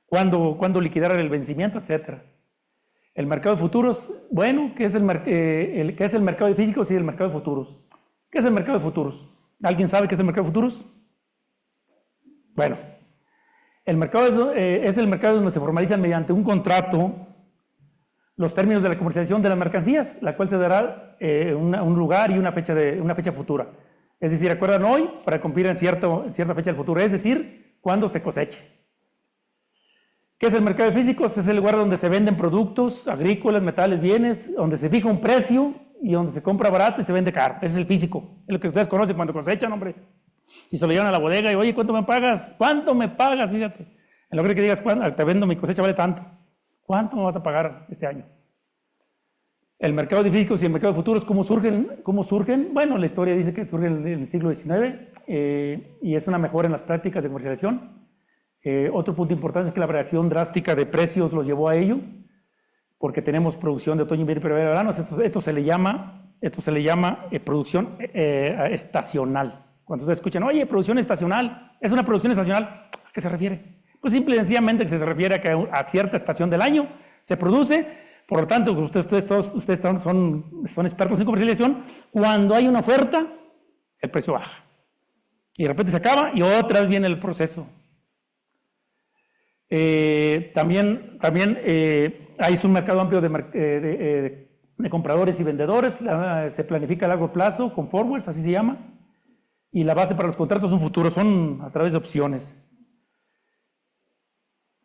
Speaker 1: cuándo liquidar el vencimiento, etc. El mercado de futuros, bueno, ¿qué es el mercado de físicos y el mercado de futuros? ¿Qué es el mercado de futuros? ¿Alguien sabe qué es el mercado de futuros? Bueno, el mercado es el mercado donde se formalizan mediante un contrato los términos de la comercialización de las mercancías, la cual se dará un lugar y una fecha futura. Es decir, acuerdan hoy para cumplir en cierta fecha del futuro, es decir, cuando se coseche. ¿Qué es el mercado de físicos? Es el lugar donde se venden productos agrícolas, metales, bienes, donde se fija un precio y donde se compra barato y se vende caro. Ese es el físico, es lo que ustedes conocen cuando cosechan, hombre. Y se lo llevan a la bodega y, oye, ¿cuánto me pagas? ¿Cuánto me pagas? Fíjate. En lugar de que digas, te vendo mi cosecha, vale tanto. ¿Cuánto me vas a pagar este año? El mercado de físicos y el mercado de futuros, ¿cómo surgen? Bueno, la historia dice que surgen en el siglo XIX y es una mejora en las prácticas de comercialización. Otro punto importante es que la variación drástica de precios los llevó a ello, porque tenemos producción de otoño, invierno, primavera, verano. Esto se le llama producción estacional. Cuando ustedes escuchan, oye, producción estacional, ¿es una producción estacional? ¿A qué se refiere? Pues simple y sencillamente que se refiere a que a cierta estación del año se produce. Por lo tanto, ustedes son expertos en comercialización. Cuando hay una oferta, el precio baja. Y de repente se acaba y otra vez viene el proceso. También hay un mercado amplio de compradores y vendedores. Se planifica a largo plazo con forwards, así se llama. Y la base para los contratos son futuros, son a través de opciones.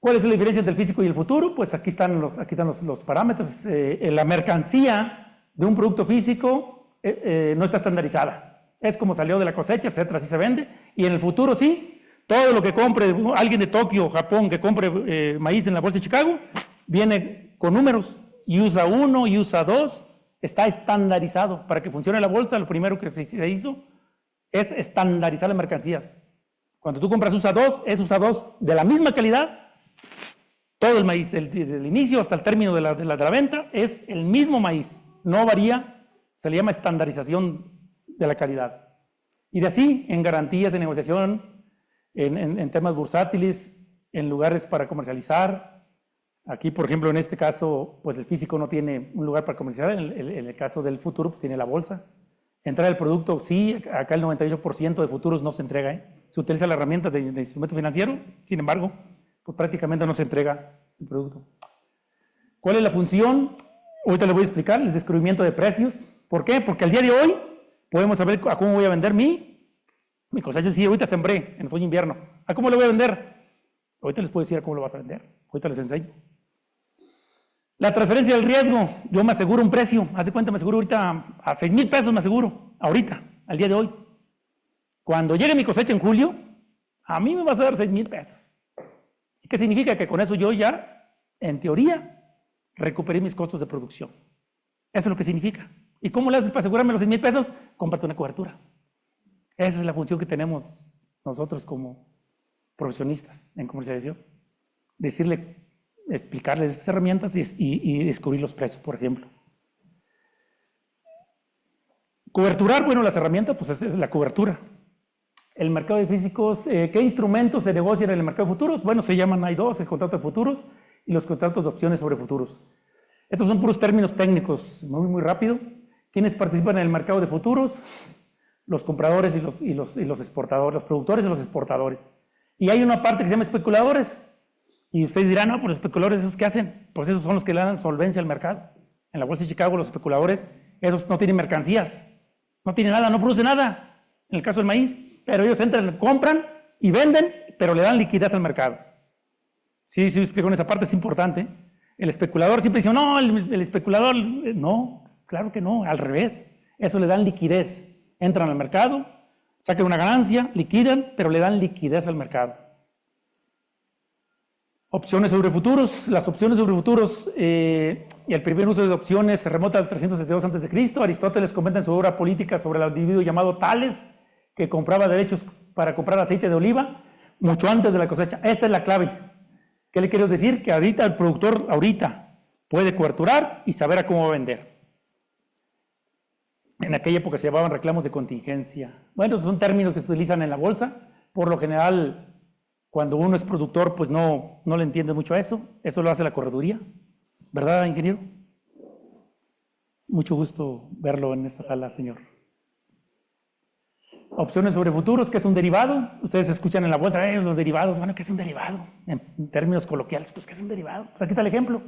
Speaker 1: ¿Cuál es la diferencia entre el físico y el futuro? Pues aquí están los parámetros. La mercancía de un producto físico no está estandarizada. Es como salió de la cosecha, etcétera, así se vende. Y en el futuro sí, todo lo que compre alguien de Tokio o Japón que compre maíz en la bolsa de Chicago, viene con números. USA 1, USA 2, está estandarizado. Para que funcione la bolsa, lo primero que se hizo es estandarizar las mercancías. Cuando tú compras USA 2, es USA 2 de la misma calidad. Todo el maíz, desde el inicio hasta el término de la venta, es el mismo maíz, no varía, se le llama estandarización de la calidad. Y de así, en garantías, en negociación, en temas bursátiles, en lugares para comercializar. Aquí, por ejemplo, en este caso, pues el físico no tiene un lugar para comercializar, en el caso del futuro, pues tiene la bolsa. Entrar el producto, sí, acá el 98% de futuros no se entrega, se utiliza la herramienta de instrumento financiero, sin embargo, pues prácticamente no se entrega el producto. ¿Cuál es la función? Ahorita les voy a explicar, el descubrimiento de precios. ¿Por qué? Porque al día de hoy podemos saber a cómo voy a vender mi cosecha. Sí, ahorita sembré en otoño invierno. ¿A cómo lo voy a vender? Ahorita les puedo decir a cómo lo vas a vender. Ahorita les enseño. La transferencia del riesgo. Yo me aseguro un precio. Haz de cuenta, me aseguro ahorita a 6,000 pesos, me aseguro. Ahorita, al día de hoy. Cuando llegue mi cosecha en julio, a mí me vas a dar 6,000 pesos. ¿Qué significa? Que con eso yo ya, en teoría, recuperé mis costos de producción. Eso es lo que significa. ¿Y cómo le haces para asegurarme los 6,000 pesos? Cómprate una cobertura. Esa es la función que tenemos nosotros como profesionistas en comercialización. Explicarles estas herramientas y descubrir los precios, por ejemplo. Coberturar, bueno, las herramientas, pues es la cobertura. El mercado de físicos, ¿qué instrumentos se negocian en el mercado de futuros? Bueno, hay dos, el contrato de futuros y los contratos de opciones sobre futuros. Estos son puros términos técnicos, muy rápido. ¿Quiénes participan en el mercado de futuros? Los compradores y los exportadores, los productores y los exportadores. Y hay una parte que se llama especuladores. Y ustedes dirán, no, pues los especuladores, ¿esos qué hacen? Pues esos son los que le dan solvencia al mercado. En la bolsa de Chicago, los especuladores, esos no tienen mercancías, no tienen nada, no producen nada. En el caso del maíz, pero ellos entran, compran y venden, pero le dan liquidez al mercado. Sí, explico en esa parte, es importante. El especulador siempre dice, no, el especulador, no, claro que no, al revés. Eso le dan liquidez. Entran al mercado, sacan una ganancia, liquidan, pero le dan liquidez al mercado. Opciones sobre futuros. Las opciones sobre futuros, y el primer uso de opciones se remonta al 372 a.C. Aristóteles comenta en su obra política sobre el individuo llamado Tales, que compraba derechos para comprar aceite de oliva mucho antes de la cosecha. Esta es la clave. ¿Qué le quiero decir? Que ahorita el productor puede coberturar y saber a cómo va a vender. En aquella época se llamaban reclamos de contingencia. Bueno, esos son términos que se utilizan en la bolsa. Por lo general, cuando uno es productor, pues no le entiende mucho a eso. Eso lo hace la correduría. ¿Verdad, ingeniero? Mucho gusto verlo en esta sala, señor. Opciones sobre futuros, ¿qué es un derivado? Ustedes escuchan en la bolsa, los derivados. Bueno, ¿qué es un derivado? En términos coloquiales, pues, ¿qué es un derivado? Pues aquí está el ejemplo.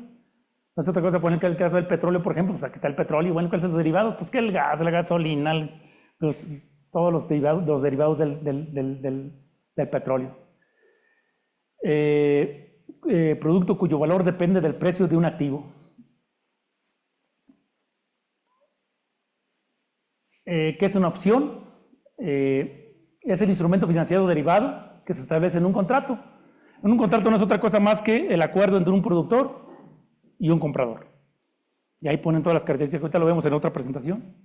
Speaker 1: No es otra cosa poner que el caso del petróleo, por ejemplo, pues aquí está el petróleo. Bueno, ¿cuáles son los derivados? Pues que el gas, la gasolina, todos los derivados del petróleo. Producto cuyo valor depende del precio de un activo. ¿Qué es una opción? Es el instrumento financiero derivado que se establece en un contrato. En un contrato no es otra cosa más que el acuerdo entre un productor y un comprador. Y ahí ponen todas las características, ahorita lo vemos en otra presentación.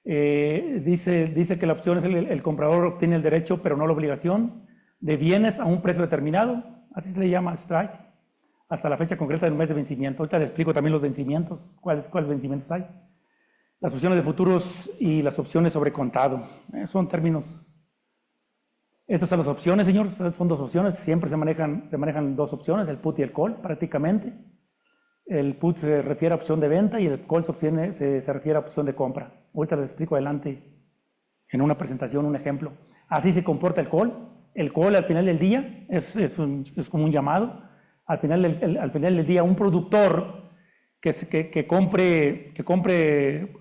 Speaker 1: Dice que la opción es el comprador obtiene el derecho, pero no la obligación, de bienes a un precio determinado, así se le llama strike, hasta la fecha concreta del mes de vencimiento. Ahorita le explico también los vencimientos, cuáles vencimientos hay. Las opciones de futuros y las opciones sobre contado, son términos. Estas son las opciones, señores, son dos opciones, siempre se manejan dos opciones, el put y el call prácticamente. El put se refiere a opción de venta y el call se refiere a opción de compra. Ahorita les explico adelante en una presentación un ejemplo. Así se comporta el call. El call al final del día es como un llamado. Al final del día un productor que compre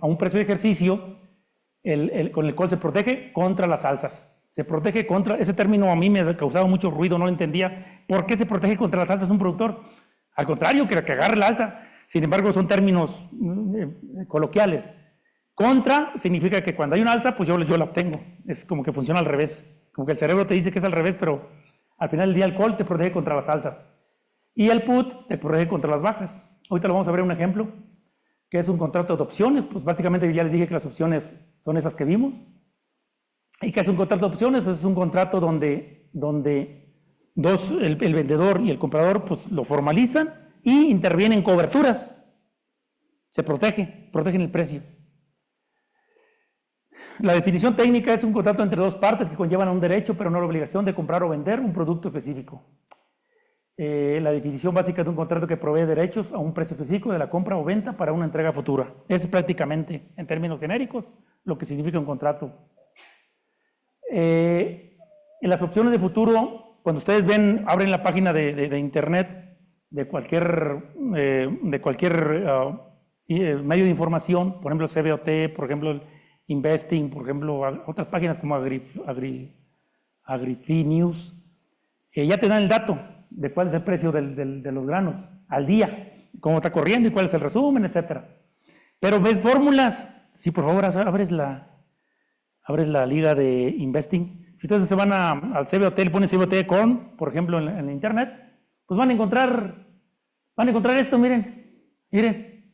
Speaker 1: a un precio de ejercicio, con el call se protege contra las alzas. Se protege contra, ese término a mí me causaba mucho ruido, no lo entendía. ¿Por qué se protege contra las alzas un productor? Al contrario, que agarre la alza. Sin embargo, son términos coloquiales. Contra significa que cuando hay una alza, pues yo la obtengo. Es como que funciona al revés. Como que el cerebro te dice que es al revés, pero al final del día el call te protege contra las alzas. Y el put te protege contra las bajas. Ahorita lo vamos a ver un ejemplo, que es un contrato de opciones. Pues básicamente ya les dije que las opciones son esas que vimos. ¿Y qué es un contrato de opciones? Es un contrato donde el vendedor y el comprador pues lo formalizan y intervienen coberturas. Se protegen el precio. La definición técnica es un contrato entre dos partes que conllevan un derecho, pero no la obligación de comprar o vender un producto específico. La definición básica de un contrato que provee derechos a un precio específico de la compra o venta para una entrega futura. Es prácticamente, en términos genéricos, lo que significa un contrato. En las opciones de futuro, cuando ustedes abren la página de internet de cualquier medio de información, por ejemplo CBOT, por ejemplo Investing, por ejemplo otras páginas como AgriFree News, ya te dan el dato de cuál es el precio de los granos al día, cómo está corriendo y cuál es el resumen, etc. Pero ves fórmulas, sí, por favor, abres la liga de Investing. Si ustedes se van al CBOT, le ponen CBOT Corn, por ejemplo, en la internet, pues van a encontrar esto, miren. ¿Qué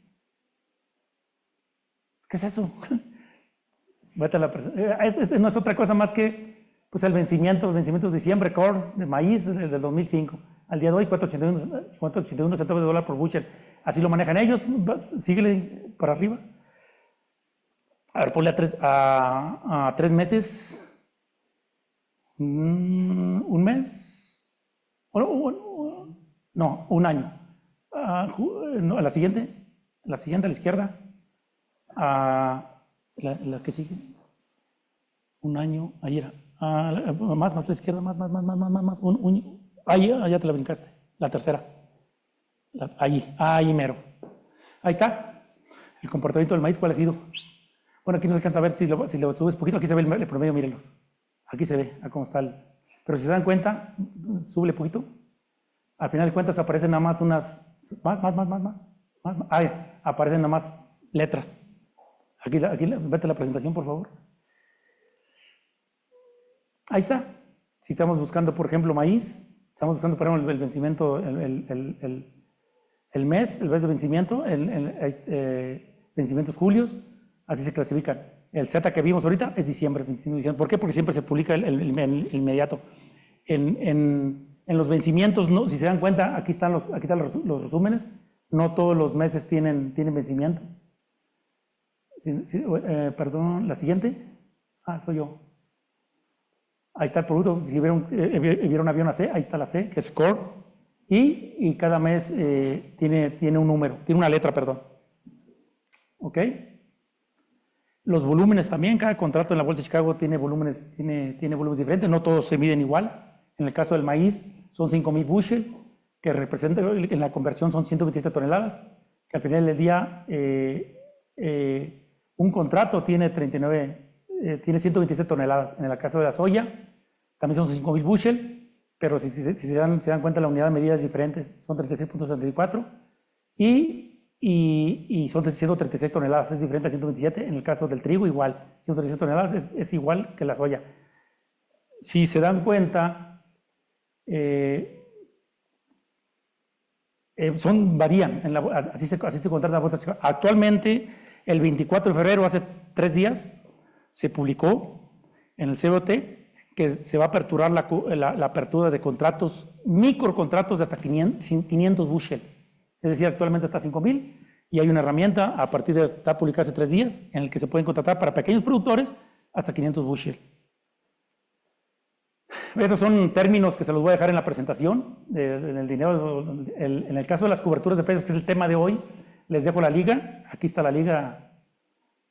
Speaker 1: es eso? Este no es otra cosa más que pues el vencimiento de diciembre, corn, de maíz, del 2005. Al día de hoy, 4.81 centavos de dólar por bushel. Así lo manejan ellos. Síguele para arriba. A ver, ponle a 3 meses. ¿Un mes? No, un año. A la siguiente a la izquierda. La que sigue. Un año, ahí era. Más a la izquierda, más. Ahí, ya te la brincaste. La tercera. Ahí mero. Ahí está. El comportamiento del maíz, ¿cuál ha sido? Bueno, aquí no se alcanza a ver si lo subes poquito. Aquí se ve el promedio, mírenlos. Aquí se ve cómo está Pero si se dan cuenta, súbele poquito. Al final de cuentas aparecen nada más más. Ahí aparecen nada más letras. Aquí vete la presentación, por favor. Ahí está. Si estamos buscando, por ejemplo, maíz, estamos buscando, por ejemplo, el vencimiento, el mes de vencimiento, vencimientos julios, así se clasifican. El Z que vimos ahorita es diciembre, 25 de diciembre. ¿Por qué? Porque siempre se publica el inmediato. En los vencimientos, ¿no? Si se dan cuenta, aquí están los resúmenes. No todos los meses tienen vencimiento. Perdón, la siguiente. Soy yo. Ahí está el producto. Si vieron avión a C, ahí está la C, que es Core. Y cada mes tiene un número, tiene una letra, perdón. ¿Ok? Los volúmenes también, cada contrato en la Bolsa de Chicago tiene volúmenes diferentes, no todos se miden igual. En el caso del maíz son 5,000 bushel, que representa, en la conversión son 127 toneladas, que al final del día un contrato tiene 127 toneladas. En el caso de la soya también son 5,000 bushel, pero si se dan cuenta la unidad de medida es diferente, son 36.64 y son 136 toneladas, es diferente a 127. En el caso del trigo igual, 136 toneladas es igual que la soya. Si se dan cuenta, varían, así se contrata la Bolsa de Chicago. Actualmente, el 24 de febrero, hace 3 días, se publicó en el CBOT que se va a aperturar la apertura de contratos, microcontratos de hasta 500 bushel. Es decir, actualmente está 5,000 y hay una herramienta, a partir de está publicada hace 3 días, en el que se pueden contratar para pequeños productores hasta 500 bushel. Estos son términos que se los voy a dejar en la presentación, en el dinero. En el caso de las coberturas de precios, que es el tema de hoy, les dejo la liga. Aquí está la liga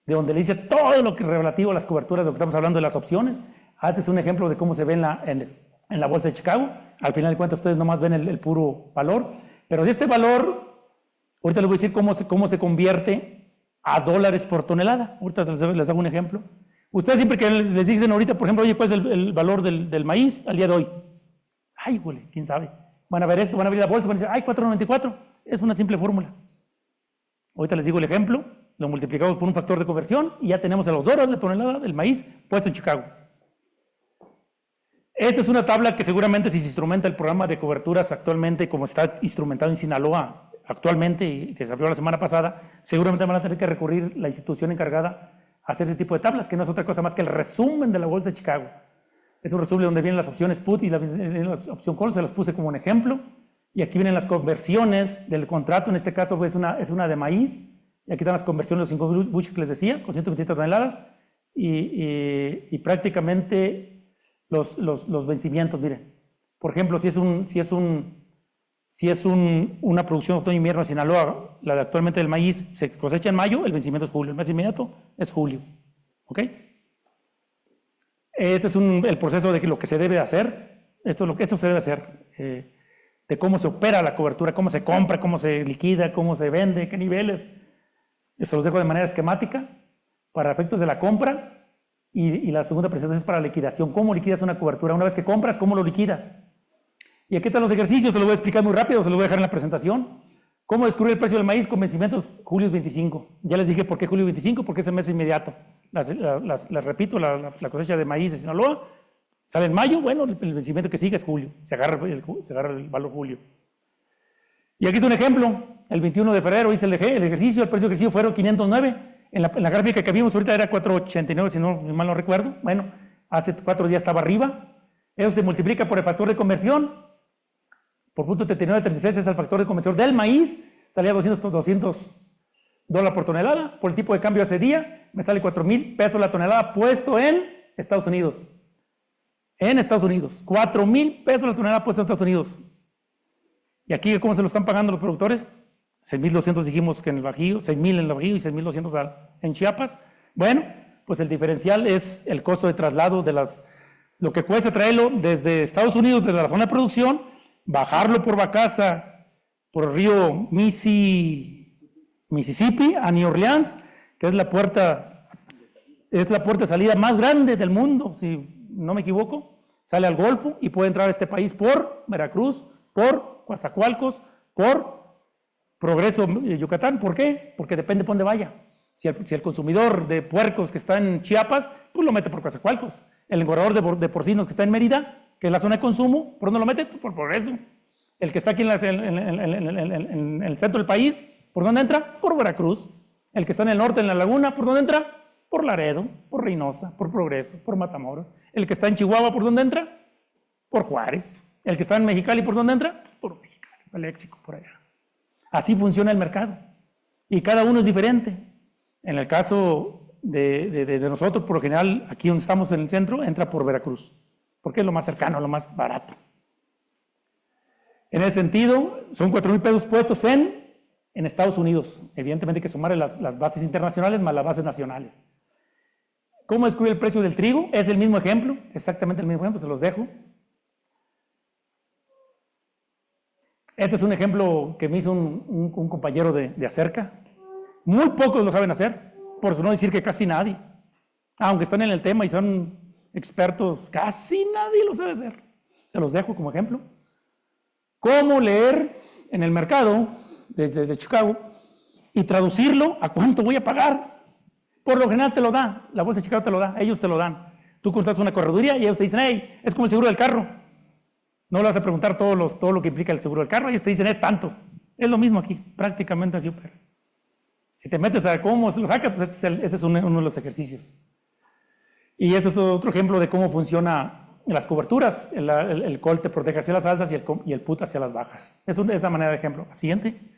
Speaker 1: de donde le dice todo lo que es relativo a las coberturas, de lo que estamos hablando de las opciones. Este es un ejemplo de cómo se ve en la Bolsa de Chicago. Al final de cuentas, ustedes nomás ven el puro valor. Pero de este valor, ahorita les voy a decir cómo se convierte a dólares por tonelada. Ahorita les hago un ejemplo. Ustedes siempre que les dicen ahorita, por ejemplo, oye, ¿cuál es el valor del maíz al día de hoy? Ay, güey, quién sabe. Van a ver esto, van a abrir la bolsa y van a decir, ay, 4.94. Es una simple fórmula. Ahorita les digo el ejemplo, lo multiplicamos por un factor de conversión y ya tenemos a los dólares de tonelada del maíz puesto en Chicago. Esta es una tabla que seguramente si se instrumenta el programa de coberturas actualmente, como está instrumentado en Sinaloa actualmente y que se abrió la semana pasada, seguramente van a tener que recurrir la institución encargada a hacer ese tipo de tablas, que no es otra cosa más que el resumen de la Bolsa de Chicago. Es un resumen donde vienen las opciones put y la opción call, se los puse como un ejemplo. Y aquí vienen las conversiones del contrato, en este caso es una de maíz. Y aquí están las conversiones de los 5 bushel que les decía, con 127 toneladas. Y prácticamente los vencimientos, miren. Por ejemplo, si es una producción de otoño-invierno en Sinaloa, la de actualmente del maíz se cosecha en mayo, el vencimiento es julio, el mes inmediato es julio. ¿Ok? Este es el proceso de lo que se debe hacer. Esto se debe hacer, de cómo se opera la cobertura, cómo se compra, cómo se liquida, cómo se vende, qué niveles. Esto los dejo de manera esquemática para efectos de la compra. Y la segunda presentación es para la liquidación. ¿Cómo liquidas una cobertura? Una vez que compras, ¿cómo lo liquidas? Y aquí están los ejercicios, se los voy a explicar muy rápido, se los voy a dejar en la presentación. ¿Cómo descubrir el precio del maíz con vencimientos julio 25? Ya les dije por qué julio 25, porque es el mes inmediato. Les repito, la cosecha de maíz de Sinaloa sale en mayo, bueno, el vencimiento que sigue es julio, se agarra el valor julio. Y aquí está un ejemplo, el 21 de febrero hice el ejercicio, el precio ejercicio fueron 509, en la gráfica que vimos ahorita era 489, si no mal no recuerdo, bueno, hace 4 días estaba arriba, eso se multiplica por el factor de conversión, por punto 39.36 es el factor de conversión del maíz, salía $200 por tonelada, por el tipo de cambio ese día, me sale 4,000 pesos la tonelada puesto en Estados Unidos. En Estados Unidos, 4,000 pesos la tonelada puesto en Estados Unidos. Y aquí, ¿cómo se lo están pagando los productores? 6,200 dijimos que en el Bajío, 6,000 en el Bajío y 6,200 en Chiapas. Bueno, pues el diferencial es el costo de traslado de lo que cuesta traerlo desde Estados Unidos, desde la zona de producción, bajarlo por Bacasa, por el río Mississippi a New Orleans, que es la puerta de salida más grande del mundo, si no me equivoco, sale al Golfo y puede entrar a este país por Veracruz, por Coatzacoalcos, por Progreso, Yucatán. ¿Por qué? Porque depende de dónde vaya. Si el consumidor de puercos que está en Chiapas, pues lo mete por Coatzacoalcos. El engordador de porcinos que está en Mérida, que es la zona de consumo, ¿por dónde lo mete? Por Progreso. El que está aquí en el centro del país, ¿por dónde entra? Por Veracruz. El que está en el norte, en la laguna, ¿por dónde entra? Por Laredo, por Reynosa, por Progreso, por Matamoros. El que está en Chihuahua, ¿por dónde entra? Por Juárez. El que está en Mexicali, ¿por dónde entra? Por Mexicali, por Léxico, por allá. Así funciona el mercado. Y cada uno es diferente. En el caso de nosotros, por lo general, aquí donde estamos en el centro, entra por Veracruz, porque es lo más cercano, lo más barato. En ese sentido, son 4,000 pesos puestos en Estados Unidos. Evidentemente hay que sumar las bases internacionales más las bases nacionales. ¿Cómo descubrir el precio del trigo? Es el mismo ejemplo, exactamente el mismo ejemplo, se los dejo. Este es un ejemplo que me hizo un compañero de Acerca. Muy pocos lo saben hacer, por no decir que casi nadie. Aunque están en el tema y son expertos, casi nadie lo sabe hacer. Se los dejo como ejemplo. ¿Cómo leer en el mercado de Chicago y traducirlo a cuánto voy a pagar? Por lo general te lo da, la bolsa de Chicago te lo da, ellos te lo dan. Tú contratas una correduría y ellos te dicen, hey, es como el seguro del carro. No le vas a preguntar todo lo que implica el seguro del carro, ellos te dicen, es tanto. Es lo mismo aquí, prácticamente así opera. Si te metes a cómo se lo sacas, pues este es uno de los ejercicios. Y este es otro ejemplo de cómo funciona las coberturas. El call te protege hacia las alzas y el put hacia las bajas. Es esa manera de ejemplo. Siguiente.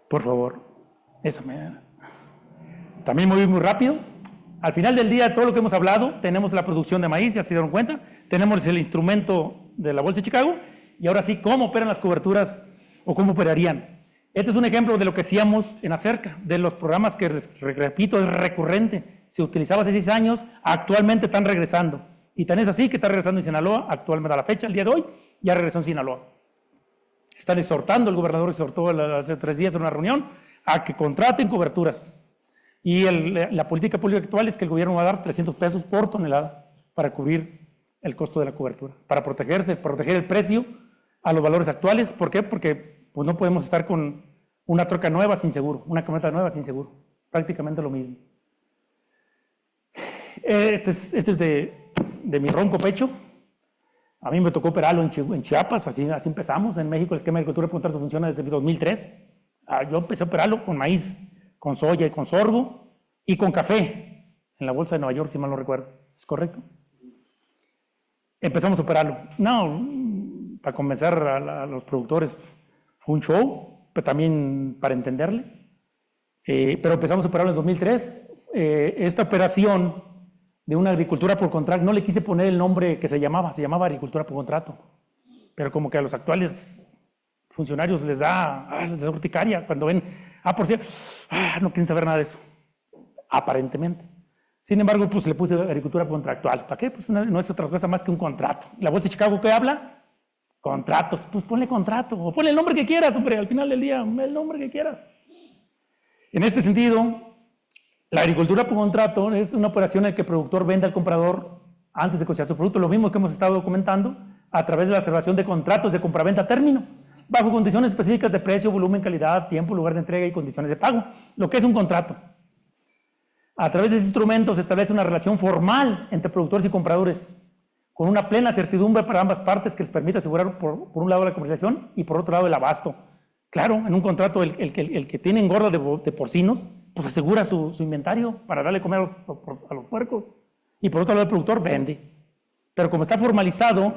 Speaker 1: Por favor, esa manera. También muy rápido. Al final del día, todo lo que hemos hablado, tenemos la producción de maíz, ya se dieron cuenta, tenemos el instrumento de la Bolsa de Chicago, y ahora sí, cómo operan las coberturas o cómo operarían. Este es un ejemplo de lo que hacíamos en Acerca, de los programas que, repito, es recurrente. Se utilizaba hace 6 años, actualmente están regresando. Y tan es así que está regresando en Sinaloa, actualmente a la fecha, el día de hoy, ya regresó en Sinaloa. Están exhortando, el gobernador exhortó hace 3 días en una reunión, a que contraten coberturas. Y la política pública actual es que el gobierno va a dar 300 pesos por tonelada para cubrir el costo de la cobertura, para proteger el precio a los valores actuales. ¿Por qué? Porque pues, no podemos estar con una troca nueva sin seguro, una camioneta nueva sin seguro, prácticamente lo mismo. Este es de mi ronco pecho. A mí me tocó operarlo en Chiapas, así empezamos. En México el esquema de agricultura por contrato funciona desde 2003. Yo empecé a operarlo con maíz, con soya y con sorgo y con café en la bolsa de Nueva York, si mal no recuerdo. ¿Es correcto? Empezamos a operarlo. No, para convencer a los productores fue un show, pero también para entenderle. Pero empezamos a operarlo en 2003. Esta operación de una agricultura por contrato, no le quise poner el nombre que se llamaba agricultura por contrato. Pero como que a los actuales funcionarios les da urticaria cuando ven, por cierto, no quieren saber nada de eso, aparentemente. Sin embargo, pues le puse agricultura contractual. ¿Para qué? Pues no es otra cosa más que un contrato. ¿La Bolsa de Chicago qué habla? Contratos. Pues ponle contrato, o ponle el nombre que quieras, hombre, al final del día, el nombre que quieras. En este sentido, la agricultura por contrato es una operación en la que el productor vende al comprador antes de cosechar su producto, lo mismo que hemos estado documentando a través de la celebración de contratos de compraventa a término, bajo condiciones específicas de precio, volumen, calidad, tiempo, lugar de entrega y condiciones de pago, lo que es un contrato. A través de ese instrumento se establece una relación formal entre productores y compradores, con una plena certidumbre para ambas partes que les permite asegurar por un lado la comercialización y por otro lado el abasto. Claro, en un contrato el que tiene engorda de porcinos, pues asegura su inventario para darle comer a los puercos. Y por otro lado el productor vende. Pero como está formalizado,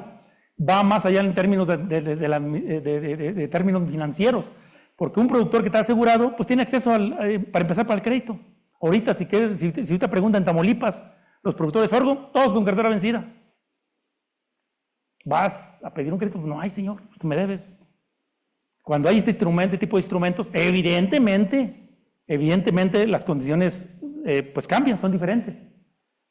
Speaker 1: va más allá en términos de términos financieros. Porque un productor que está asegurado, pues tiene acceso para empezar para el crédito. Ahorita, si usted pregunta en Tamaulipas, los productores de sorgo, todos con cartera vencida. Vas a pedir un crédito, no hay, señor, usted me debes. Cuando hay este tipo de instrumentos, evidentemente las condiciones pues cambian, son diferentes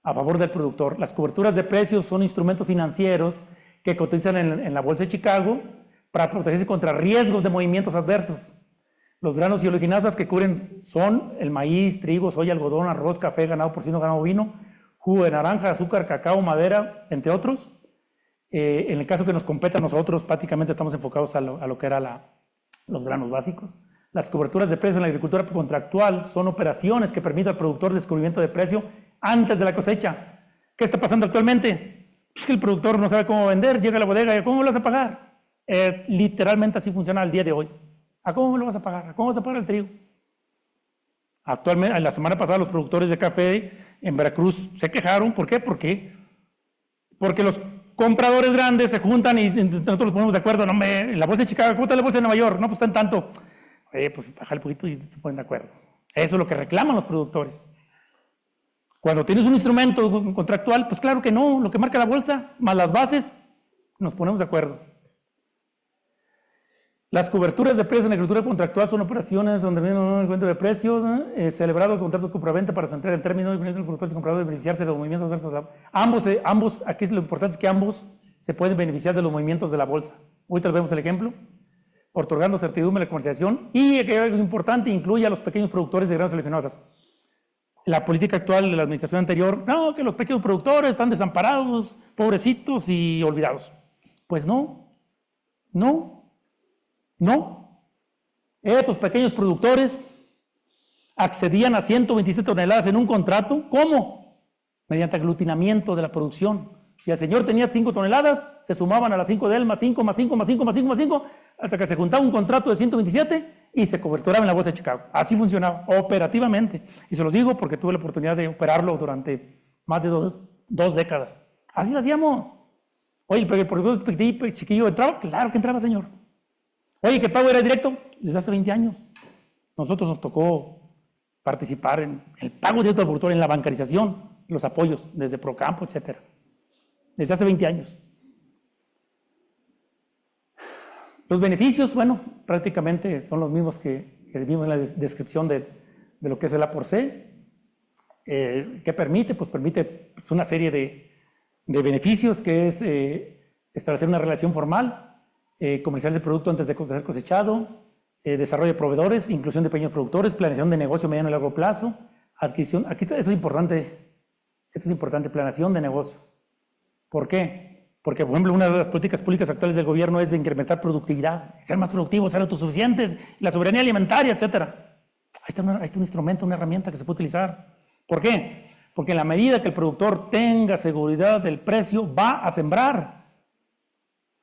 Speaker 1: a favor del productor. Las coberturas de precios son instrumentos financieros que cotizan en la Bolsa de Chicago para protegerse contra riesgos de movimientos adversos. Los granos y oleaginosas que cubren son el maíz, trigo, soya, algodón, arroz, café, ganado porcino, ganado bovino, jugo de naranja, azúcar, cacao, madera, entre otros. En el caso que nos compete a nosotros, prácticamente estamos enfocados a lo que era los granos básicos. Las coberturas de precio en la agricultura contractual son operaciones que permiten al productor el descubrimiento de precio antes de la cosecha. ¿Qué está pasando actualmente? Pues que el productor no sabe cómo vender, llega a la bodega y ¿cómo lo vas a pagar? Literalmente así funciona al día de hoy. ¿A cómo me lo vas a pagar? ¿A cómo vas a pagar el trigo? Actualmente, la semana pasada los productores de café en Veracruz se quejaron. ¿Por qué? Porque los compradores grandes se juntan y nosotros nos ponemos de acuerdo. No, la bolsa de Chicago, ¿cómo está la bolsa de Nueva York? No, pues está en tanto. Pues baja el poquito y se ponen de acuerdo. Eso es lo que reclaman los productores. Cuando tienes un instrumento contractual, pues claro que no. Lo que marca la bolsa, más las bases, nos ponemos de acuerdo. Las coberturas de precios en agricultura contractual son operaciones donde viene un encuentro de precios, celebrado el contrato de compraventa para su entrega en términos de los productores y compradores beneficiarse de los movimientos versus ambos, aquí lo importante es que ambos se pueden beneficiar de los movimientos de la bolsa. Ahorita vemos el ejemplo, otorgando certidumbre a la comercialización y que algo importante, incluye a los pequeños productores de granos y oleaginosas. La política actual de la administración anterior, no, que los pequeños productores están desamparados, pobrecitos y olvidados. Pues no. Estos pequeños productores accedían a 127 toneladas en un contrato. ¿Cómo? Mediante aglutinamiento de la producción. Si el señor tenía 5 toneladas, se sumaban a las 5 de él, más 5, más 5, más 5, más 5, más 5, hasta que se juntaba un contrato de 127 y se coberturaba en la bolsa de Chicago. Así funcionaba, operativamente. Y se los digo porque tuve la oportunidad de operarlo durante más de dos décadas. Así lo hacíamos. Oye, pero ¿por qué chiquillo entraba? Claro que entraba, señor. Oye, ¿qué pago era directo? Desde hace 20 años. Nosotros nos tocó participar en el pago directo al productor, en la bancarización, los apoyos, desde Procampo, etc. Desde hace 20 años. Los beneficios, bueno, prácticamente son los mismos que vimos en la descripción de lo que es el A por C. ¿Qué permite? Pues permite una serie de beneficios, que es establecer una relación formal, comercializar el producto antes de ser cosechado, desarrollo de proveedores, inclusión de pequeños productores, planeación de negocio a mediano y largo plazo, adquisición, esto es importante, planeación de negocio. ¿Por qué? Porque, por ejemplo, una de las políticas públicas actuales del gobierno es de incrementar productividad, ser más productivos, ser autosuficientes, la soberanía alimentaria, etc. Ahí está un instrumento, una herramienta que se puede utilizar. ¿Por qué? Porque en la medida que el productor tenga seguridad del precio, va a sembrar.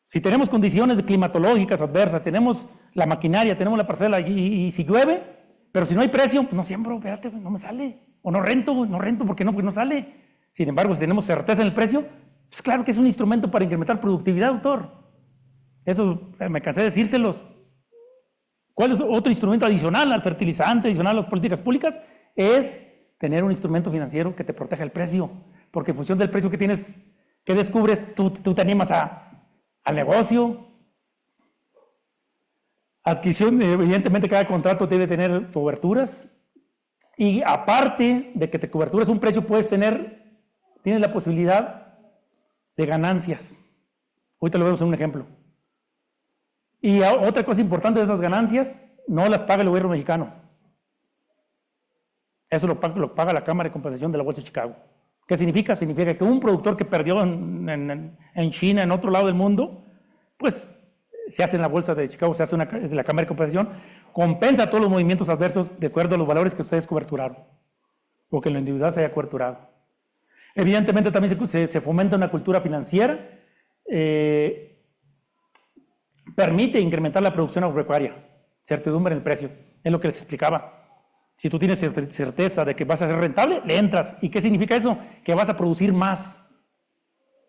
Speaker 1: Si tenemos condiciones climatológicas adversas, tenemos la maquinaria, tenemos la parcela y si llueve, pero si no hay precio, pues no siembro, espérate, no me sale. O no rento porque no sale. Sin embargo, si tenemos certeza en el precio, pues claro que es un instrumento para incrementar productividad, doctor. Eso me cansé de decírselos. ¿Cuál es otro instrumento adicional al fertilizante, adicional a las políticas públicas? Es tener un instrumento financiero que te proteja el precio. Porque en función del precio que tienes, que descubres, tú te animas al negocio. Adquisición, evidentemente cada contrato debe tener coberturas, y aparte de que te coberturas un precio, tienes la posibilidad de ganancias. Ahorita lo vemos en un ejemplo. Y otra cosa importante de esas ganancias, no las paga el gobierno mexicano. Eso lo paga la Cámara de Compensación de la Bolsa de Chicago. ¿Qué significa? Significa que un productor que perdió en China, en otro lado del mundo, pues se hace en la Bolsa de Chicago, se hace en la Cámara de Compensación, compensa todos los movimientos adversos de acuerdo a los valores que ustedes coberturaron, o que en la individual se haya coberturado. Evidentemente también se fomenta una cultura financiera, permite incrementar la producción agropecuaria, certidumbre en el precio, es lo que les explicaba. Si tú tienes certeza de que vas a ser rentable, le entras. ¿Y qué significa eso? Que vas a producir más.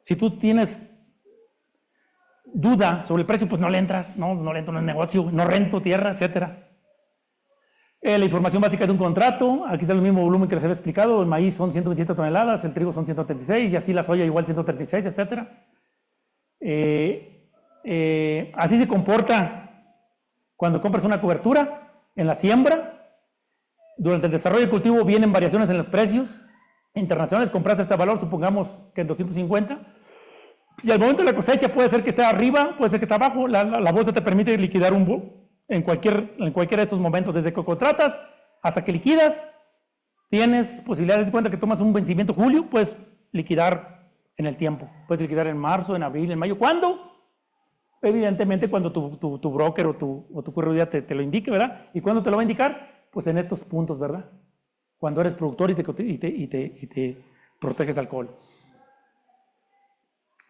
Speaker 1: Si tú tienes duda sobre el precio, pues no le entras, no le entro en el negocio, no rento tierra, etc. La información básica de un contrato, aquí está el mismo volumen que les había explicado, el maíz son 127 toneladas, el trigo son 136, y así la soya igual 136, etc. Así se comporta cuando compras una cobertura en la siembra. Durante el desarrollo del cultivo vienen variaciones en los precios internacionales. Compraste este valor, supongamos que en 250, y al momento de la cosecha puede ser que esté arriba, puede ser que esté abajo. La bolsa te permite liquidar en cualquiera de estos momentos, desde que contratas hasta que liquidas. Tienes posibilidades de cuenta que tomas un vencimiento julio, puedes liquidar en el tiempo. Puedes liquidar en marzo, en abril, en mayo. ¿Cuándo? Evidentemente cuando tu broker o tu corredor te lo indique, ¿verdad? ¿Y cuándo te lo va a indicar? Pues en estos puntos, ¿verdad? Cuando eres productor y te proteges alcohol.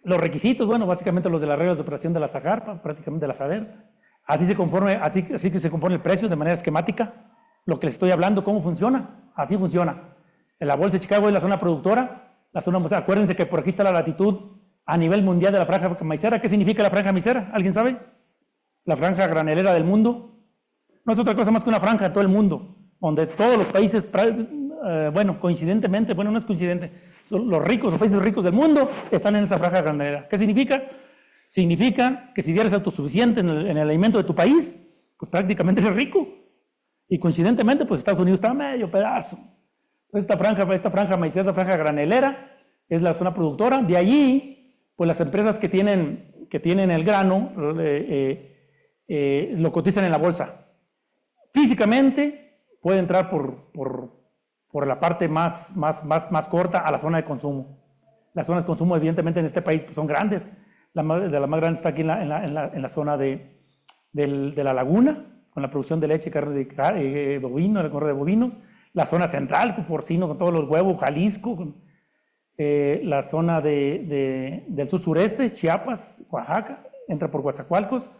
Speaker 1: Los requisitos, bueno, básicamente los de las reglas de operación de la SAGAR, prácticamente de la SADER. Así que se compone el precio de manera esquemática. Lo que les estoy hablando, ¿cómo funciona? Así funciona. En la Bolsa de Chicago es la zona productora. Acuérdense que por aquí está la latitud a nivel mundial de la franja maicera. ¿Qué significa la franja maicera? ¿Alguien sabe? La franja granelera del mundo. No es otra cosa más que una franja de todo el mundo, donde todos los países, coincidentemente, no es coincidente, los países ricos del mundo están en esa franja granelera. ¿Qué significa? Significa que si eres autosuficiente en el alimento de tu país, pues prácticamente eres rico. Y coincidentemente, pues Estados Unidos está a medio pedazo. Esta franja maicera, esta franja granelera, es la zona productora. De allí, pues las empresas que tienen el grano lo cotizan en la bolsa. Físicamente puede entrar por la parte más corta a la zona de consumo. Las zonas de consumo, evidentemente, en este país pues, son grandes. La más grande está aquí en la zona de la laguna, con la producción de leche, carne de bovino, la correa de bovinos. La zona central, con porcino, con todos los huevos, Jalisco. La zona del sur-sureste, Chiapas, Oaxaca, entra por Coatzacoalcos.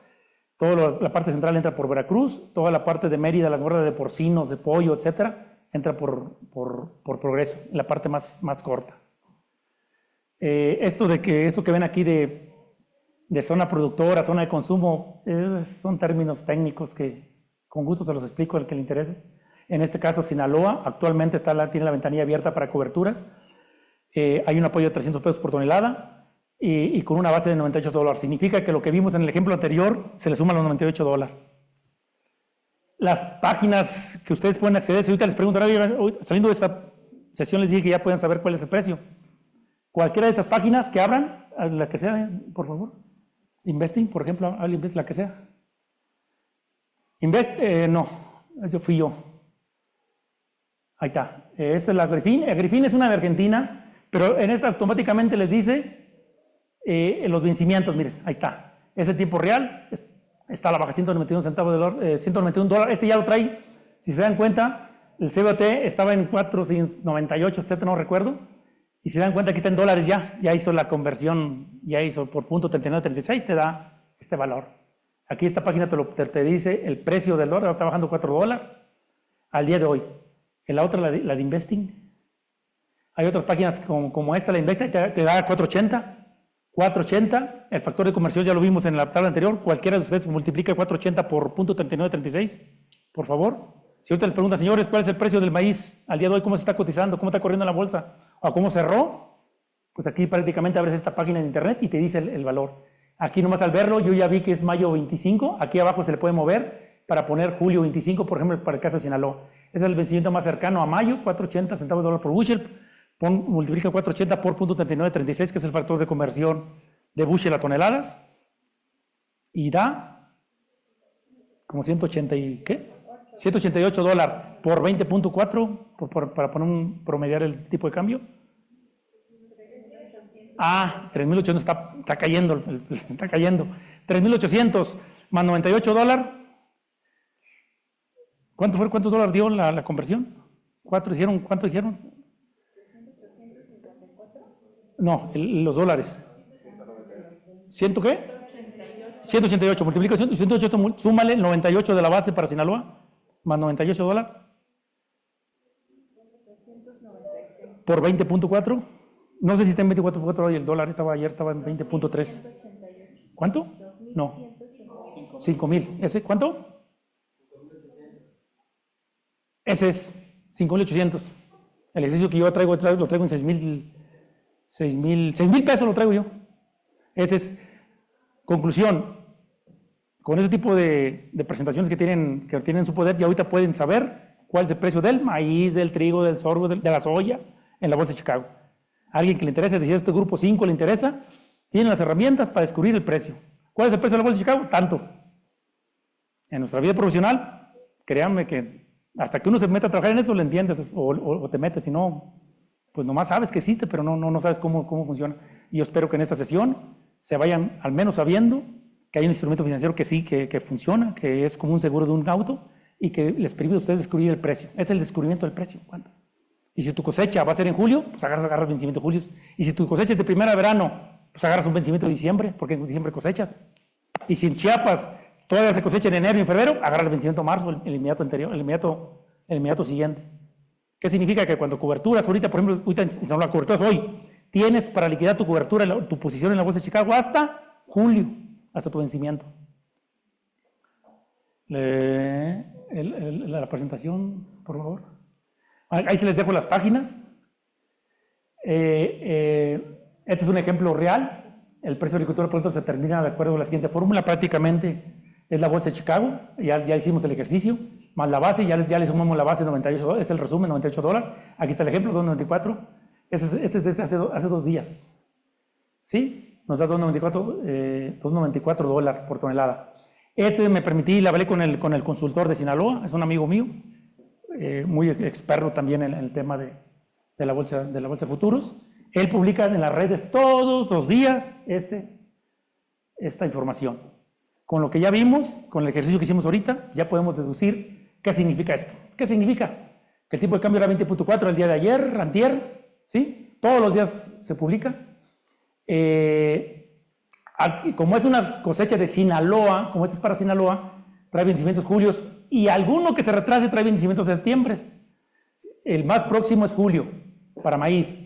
Speaker 1: Toda la parte central entra por Veracruz, toda la parte de Mérida, la gorda de porcinos, de pollo, etcétera, entra por Progreso, la parte más corta. Esto que ven aquí de zona productora, zona de consumo, son términos técnicos que con gusto se los explico al que le interese. En este caso, Sinaloa actualmente tiene la ventanilla abierta para coberturas. Hay un apoyo de 300 pesos por tonelada. Y con una base de $98. Significa que lo que vimos en el ejemplo anterior se le suman los $98. Las páginas que ustedes pueden acceder, si ahorita les preguntan, saliendo de esta sesión les dije que ya pueden saber cuál es el precio. Cualquiera de esas páginas que abran, la que sea, por favor. Investing, por ejemplo, la que sea. No, fui yo. Ahí está. Esta es la Grifin. Grifin es una de Argentina, pero en esta automáticamente les dice los vencimientos, miren, ahí está. Ese tiempo real está a la baja, 191 centavos de dólar, $191. Este ya lo trae, si se dan cuenta, el CBOT estaba en 4.98, etcétera, no recuerdo. Y si se dan cuenta, aquí está en dólares ya hizo la conversión, ya hizo por punto 39.36, te da este valor. Aquí esta página te dice el precio del dólar, está bajando $4 al día de hoy. En la otra, la de Investing. Hay otras páginas como esta, la Investing, te da 4.80. 4.80, el factor de conversión ya lo vimos en la tabla anterior, cualquiera de ustedes multiplica 4.80 por punto 39.36, por favor. Si ahorita les preguntan, señores, ¿cuál es el precio del maíz al día de hoy? ¿Cómo se está cotizando? ¿Cómo está corriendo en la bolsa? ¿O cómo cerró? Pues aquí prácticamente abres esta página en internet y te dice el valor. Aquí nomás al verlo, yo ya vi que es mayo 25, aquí abajo se le puede mover para poner julio 25, por ejemplo, para el caso de Sinaloa. Ese es el vencimiento más cercano a mayo, 4.80 centavos de dólar por bushel. Multiplica 4.80 por punto 39.36, que es el factor de conversión de bushel a toneladas, y da como $188 por 20.4 para promediar el tipo de cambio. 3.800 está cayendo, está cayendo. 3.800 más $98. ¿Cuántos dólares dio la conversión? ¿Cuánto dijeron? No, los dólares. ¿100 qué? 188. Multiplica 188, súmale 98 de la base para Sinaloa, más $98. Por 20.4. No sé si está en 24.4 hoy el dólar, ayer estaba en 20.3. ¿Cuánto? No. 5.000. ¿Ese cuánto? Ese es 5.800. El ejercicio que yo traigo lo traigo en 6.000 pesos lo traigo yo. Esa es conclusión. Con ese tipo de presentaciones que tienen en su poder, ya ahorita pueden saber cuál es el precio del maíz, del trigo, del sorgo, de la soya en la bolsa de Chicago. Alguien que le interese, si este grupo 5 le interesa, tiene las herramientas para descubrir el precio. ¿Cuál es el precio de la bolsa de Chicago? Tanto. En nuestra vida profesional, créanme que hasta que uno se meta a trabajar en eso, lo entiendes o te metes, si no, pues nomás sabes que existe, pero no sabes cómo funciona. Y yo espero que en esta sesión se vayan al menos sabiendo que hay un instrumento financiero que sí, que funciona, que es como un seguro de un auto y que les permite a ustedes descubrir el precio. Es el descubrimiento del precio. ¿Cuánto? Y si tu cosecha va a ser en julio, pues agarras vencimiento de julio. Y si tu cosecha es de primavera a verano, pues agarras un vencimiento de diciembre, porque en diciembre cosechas. Y si en Chiapas todavía se cosecha en enero y en febrero, agarra el vencimiento marzo, el inmediato anterior, el inmediato siguiente. ¿Qué significa? Que cuando coberturas, ahorita, por ejemplo, ahorita no la cobertura hoy, tienes para liquidar tu cobertura, tu posición en la bolsa de Chicago hasta julio, hasta tu vencimiento. La presentación, por favor. Ahí se les dejo las páginas. Este es un ejemplo real. El precio de agricultura de productos se termina de acuerdo con la siguiente fórmula. Prácticamente es la bolsa de Chicago. Ya hicimos el ejercicio. Más la base, ya le sumamos la base 98 dólares. Es el resumen, $98. Aquí está el ejemplo, 2.94. Ese es desde hace 2 días. ¿Sí? Nos da 2.94 dólares por tonelada. Me permití, le hablé con el consultor de Sinaloa, es un amigo mío, muy experto también en el tema de la bolsa de futuros. Él publica en las redes todos los días esta información. Con lo que ya vimos, con el ejercicio que hicimos ahorita, ya podemos deducir qué significa esto. ¿Qué significa? Que el tipo de cambio era 20.4 el día de ayer, antier, ¿sí? Todos los días se publica. Como es una cosecha de Sinaloa, como este es para Sinaloa, trae vencimientos julios y alguno que se retrase trae vencimientos septiembre. El más próximo es julio para maíz.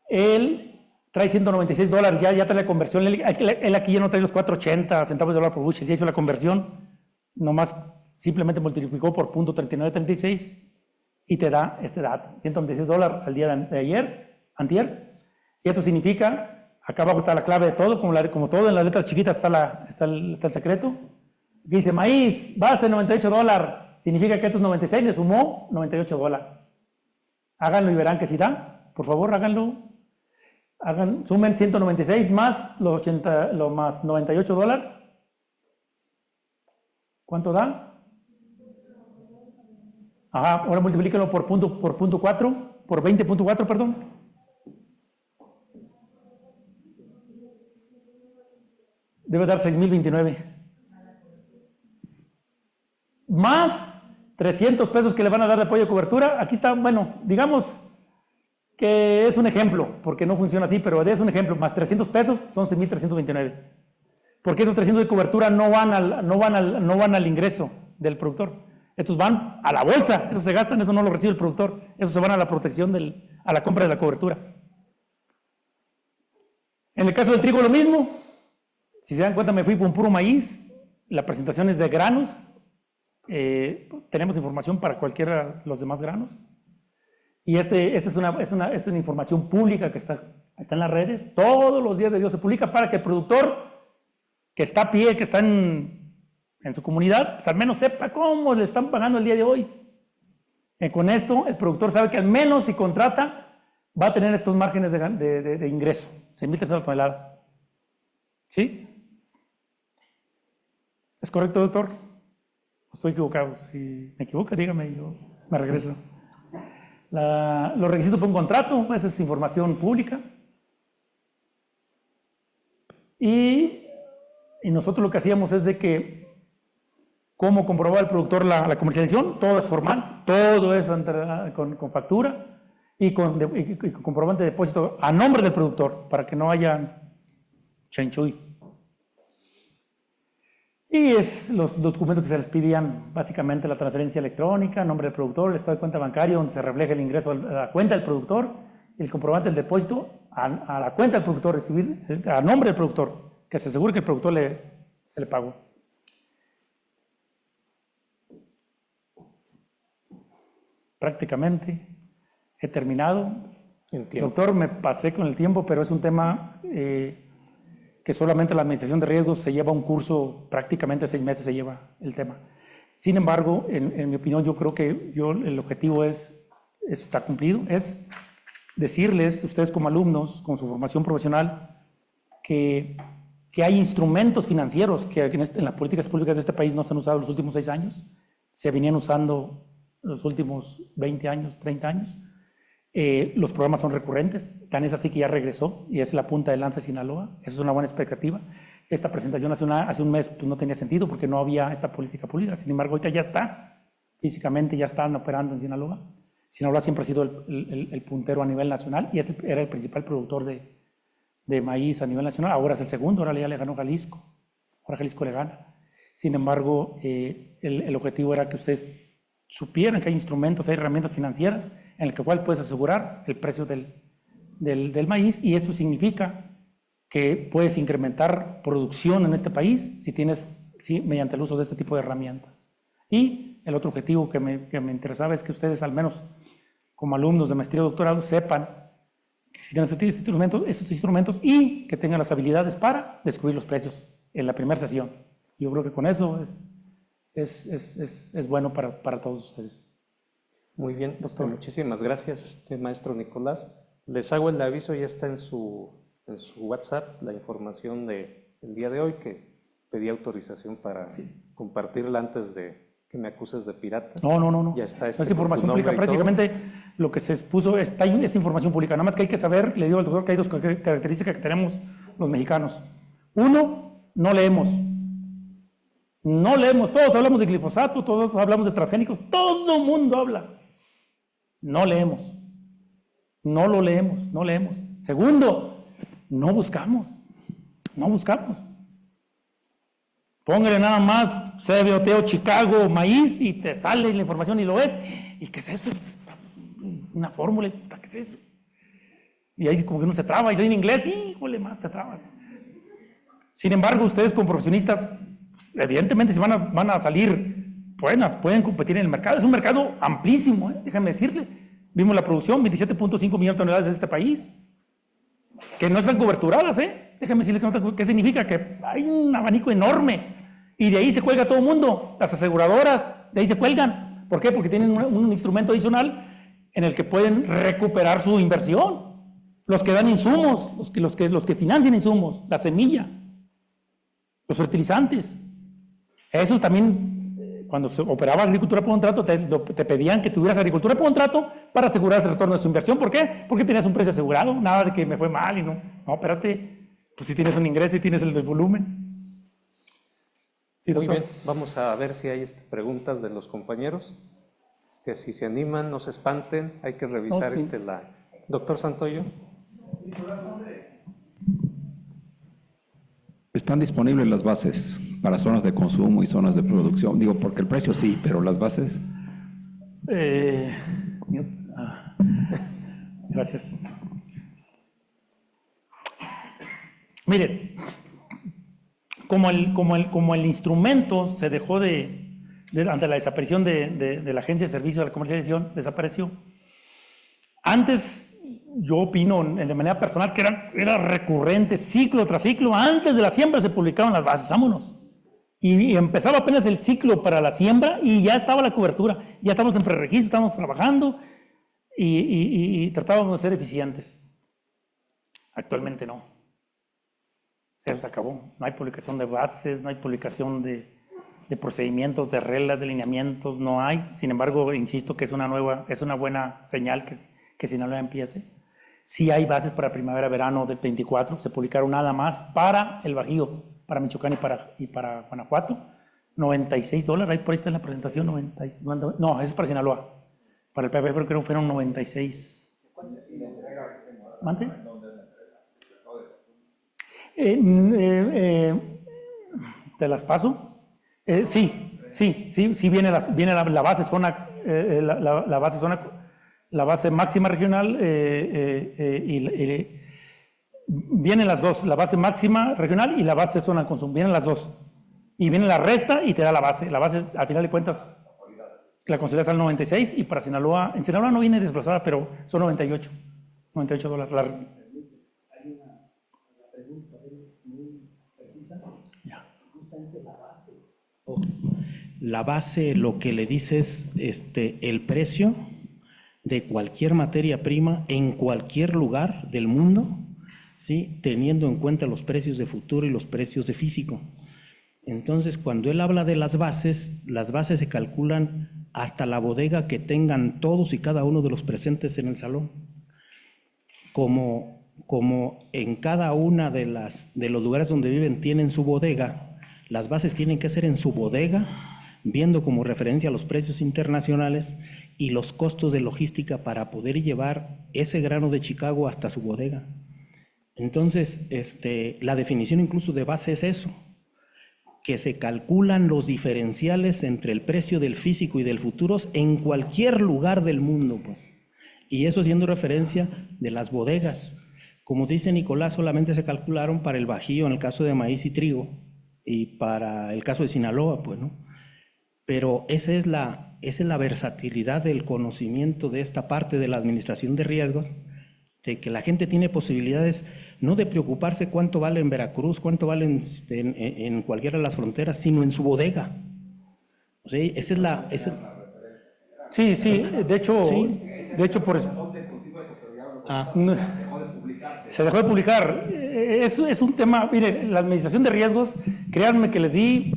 Speaker 1: Él trae $196, ya trae la conversión. Él aquí ya no trae los 4.80 centavos de dólar por bushel, ya hizo la conversión, nomás simplemente multiplicó por .3936 y te da este dato, $196 al día de ayer, antier. Y esto significa, acá abajo está la clave de todo, como todo en las letras chiquitas está el secreto. Aquí dice maíz, base $98, significa que estos 96 le sumó $98. Háganlo y verán que sí da, por favor háganlo. Sumen 196 más los más $98. ¿Cuánto da? Ajá, ahora multiplíquenlo por 20.4, perdón. Debe dar 6.029. Más 300 pesos que le van a dar de apoyo de cobertura. Aquí está, bueno, digamos que es un ejemplo, porque no funciona así, pero es un ejemplo. Más 300 pesos son 6.329. Porque esos 300 de cobertura no van al ingreso del productor. Estos van a la bolsa, esos se gastan, eso no lo recibe el productor. Esos se van a la protección, a la compra de la cobertura. En el caso del trigo lo mismo. Si se dan cuenta, me fui por un puro maíz. La presentación es de granos. Tenemos información para cualquiera de los demás granos. Y esta es una información pública que está en las redes. Todos los días de Dios se publica para que el productor que está a pie, que está en su comunidad, pues al menos sepa cómo le están pagando el día de hoy. Con esto, el productor sabe que al menos si contrata, va a tener estos márgenes de ingreso. 6.000 pesos a la tonelada. ¿Sí? ¿Es correcto, doctor? Estoy equivocado. Si me equivoco, dígame y yo me regreso. Los requisitos para un contrato, esa es información pública. Y nosotros lo que hacíamos es de que, ¿cómo comprobaba el productor la comercialización? Todo es formal, todo es con factura y con comprobante de depósito a nombre del productor, para que no haya chanchuy. Y los documentos que se les pedían, básicamente la transferencia electrónica, nombre del productor, el estado de cuenta bancaria donde se refleja el ingreso a la cuenta del productor, el comprobante del depósito a la cuenta del productor, recibir a nombre del productor, que se asegure que el productor se le pagó. Prácticamente he terminado. Entiendo. Doctor, me pasé con el tiempo, pero es un tema que solamente la administración de riesgos se lleva un curso, prácticamente 6 meses se lleva el tema. Sin embargo, en mi opinión, yo creo que el objetivo está cumplido, es decirles, ustedes como alumnos, con su formación profesional, que hay instrumentos financieros que en las políticas públicas de este país no se han usado los últimos 6 años, se venían usando los últimos 20 años, 30 años. Los programas son recurrentes, tan es así que ya regresó y es la punta de lanza de Sinaloa. Eso es una buena expectativa. Esta presentación hace un mes pues, no tenía sentido porque no había esta política pública. Sin embargo, ahorita ya está, físicamente ya están operando en Sinaloa. Sinaloa siempre ha sido el puntero a nivel nacional y era el principal productor de maíz a nivel nacional. Ahora es el segundo, ahora ya le ganó Jalisco. Ahora Jalisco le gana. Sin embargo, el objetivo era que ustedes supieran que hay instrumentos, hay herramientas financieras en las que cual puedes asegurar el precio del maíz, y eso significa que puedes incrementar producción en este país mediante el uso de este tipo de herramientas. Y el otro objetivo que me interesaba es que ustedes, al menos como alumnos de maestría o doctorado, sepan que existen estos instrumentos y que tengan las habilidades para descubrir los precios en la primera sesión. Yo creo que con eso es bueno para todos ustedes.
Speaker 2: Muy bien, muchísimas gracias, maestro Nicolás. Les hago el aviso, ya está en su WhatsApp la información del día de hoy, que pedí autorización para compartirla antes de que me acuses de pirata.
Speaker 1: No.
Speaker 2: Ya está.
Speaker 1: Es información pública. Prácticamente lo que se expuso es información pública. Nada más que hay que saber, le digo al doctor, que hay dos características que tenemos los mexicanos. Uno, no leemos. No leemos. Todos hablamos de glifosato, todos hablamos de transgénicos. Todo el mundo habla. No leemos. No lo leemos, no leemos. Segundo, no buscamos. Póngale nada más CBOT, Chicago, maíz, y te sale la información y lo ves. ¿Y qué es eso? Una fórmula, ¿qué es eso? Y ahí como que uno se traba, y en inglés, híjole, más te trabas. Sin embargo, ustedes como profesionistas, pues, evidentemente si van a salir, pueden competir en el mercado. Es un mercado amplísimo, déjenme decirle. Vimos la producción, 27.5 millones de toneladas de este país, que no están coberturadas, Déjenme decirles qué significa, que hay un abanico enorme, y de ahí se cuelga todo el mundo. Las aseguradoras, de ahí se cuelgan. ¿Por qué? Porque tienen un instrumento adicional en el que pueden recuperar su inversión. Los que dan insumos, los que financian insumos, la semilla, los fertilizantes. Esos también, cuando se operaba agricultura por contrato, te pedían que tuvieras agricultura por contrato para asegurar el retorno de su inversión. ¿Por qué? Porque tenías un precio asegurado, nada de que me fue mal y no, espérate, pues si tienes un ingreso y tienes el del volumen.
Speaker 2: Sí, muy bien, vamos a ver si hay preguntas de los compañeros. Si se animan, no se espanten, hay que revisar Doctor Santoyo.
Speaker 3: Están disponibles las bases para zonas de consumo y zonas de producción. Digo, porque el precio sí, pero las bases.
Speaker 1: Gracias. Miren, como el instrumento se dejó ante la desaparición de la Agencia de Servicios de la Comercialización, desapareció. Antes, yo opino de manera personal que era recurrente, ciclo tras ciclo. Antes de la siembra se publicaban las bases, vámonos. Y empezaba apenas el ciclo para la siembra y ya estaba la cobertura. Ya estábamos en preregistro, estábamos trabajando y tratábamos de ser eficientes. Actualmente no. Se acabó. No hay publicación de bases, no hay publicación de procedimientos, de reglas, de lineamientos, no hay. Sin embargo, insisto que es una buena señal que Sinaloa empiece. Sí hay bases para primavera-verano del 24, se publicaron nada más para el Bajío, para Michoacán y para Guanajuato. $96, ahí por ahí está en la presentación, no, es para Sinaloa. Para el PB creo que fueron 96. ¿Mande? ¿Te las paso? Sí, viene la base zona, la base máxima regional, vienen las dos, la base máxima regional y la base zona de consumo, vienen las dos. Y viene la resta y te da la base. La base, al final de cuentas, la consolidas al 96, y para Sinaloa, en Sinaloa no viene desglosada, pero son $98.
Speaker 4: La base lo que le dice es el precio de cualquier materia prima en cualquier lugar del mundo, ¿sí? Teniendo en cuenta los precios de futuro y los precios de físico. Entonces, cuando él habla de las bases se calculan hasta la bodega que tengan todos y cada uno de los presentes en el salón. Como en cada una de los lugares donde viven tienen su bodega, las bases tienen que ser en su bodega, viendo como referencia los precios internacionales y los costos de logística para poder llevar ese grano de Chicago hasta su bodega. Entonces, la definición incluso de base es eso, que se calculan los diferenciales entre el precio del físico y del futuros en cualquier lugar del mundo, pues. Y eso haciendo referencia de las bodegas. Como dice Nicolás, solamente se calcularon para el Bajío en el caso de maíz y trigo y para el caso de Sinaloa, pues, ¿no? Pero esa es la versatilidad del conocimiento de esta parte de la administración de riesgos, de que la gente tiene posibilidades no de preocuparse cuánto vale en Veracruz, cuánto vale en cualquiera de las fronteras, sino en su bodega. O sea, esa es la...
Speaker 1: Sí, de hecho,
Speaker 4: Sí.
Speaker 1: por eso. Se dejó de publicar. Es un tema, mire, la administración de riesgos, créanme que les di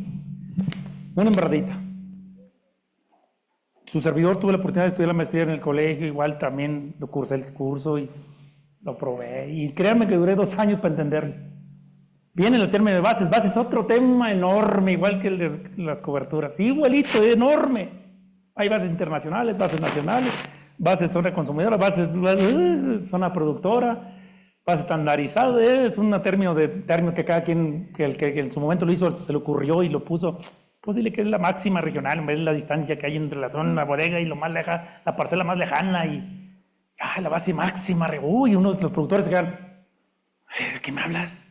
Speaker 1: una embarradita. Su servidor tuve la oportunidad de estudiar la maestría en el colegio, igual también lo cursé el curso y lo probé. Y créanme que duré 2 años para entenderlo. Viene el término de bases. Bases es otro tema enorme, igual que el de las coberturas. Igualito, enorme. Hay bases internacionales, bases nacionales, bases zona consumidora, bases zona productora, base estandarizada. Es un término que cada quien, que el que en su momento lo hizo, se le ocurrió y lo puso. Pues dile que es la máxima regional, en vez de la distancia que hay entre la zona, la bodega y lo más lejana, la parcela más lejana y la base máxima. Uy, uno de los productores se quedan, ¿de qué me hablas?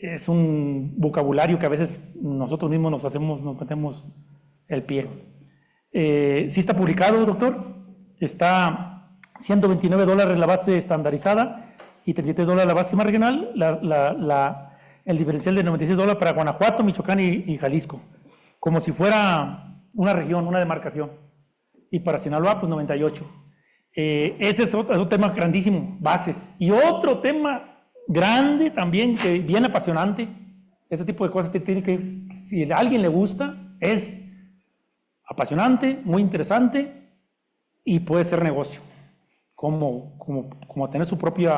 Speaker 1: Es un vocabulario que a veces nosotros mismos nos metemos el pie. Sí está publicado, doctor. Está $129 la base estandarizada y $33 la base más regional. El diferencial de $96 para Guanajuato, Michoacán y Jalisco, como si fuera una región, una demarcación. Y para Sinaloa, pues 98. Ese es otro tema grandísimo, bases. Y otro tema grande también, que bien apasionante, ese tipo de cosas que tiene que, si a alguien le gusta, es apasionante, muy interesante y puede ser negocio. Como tener su propio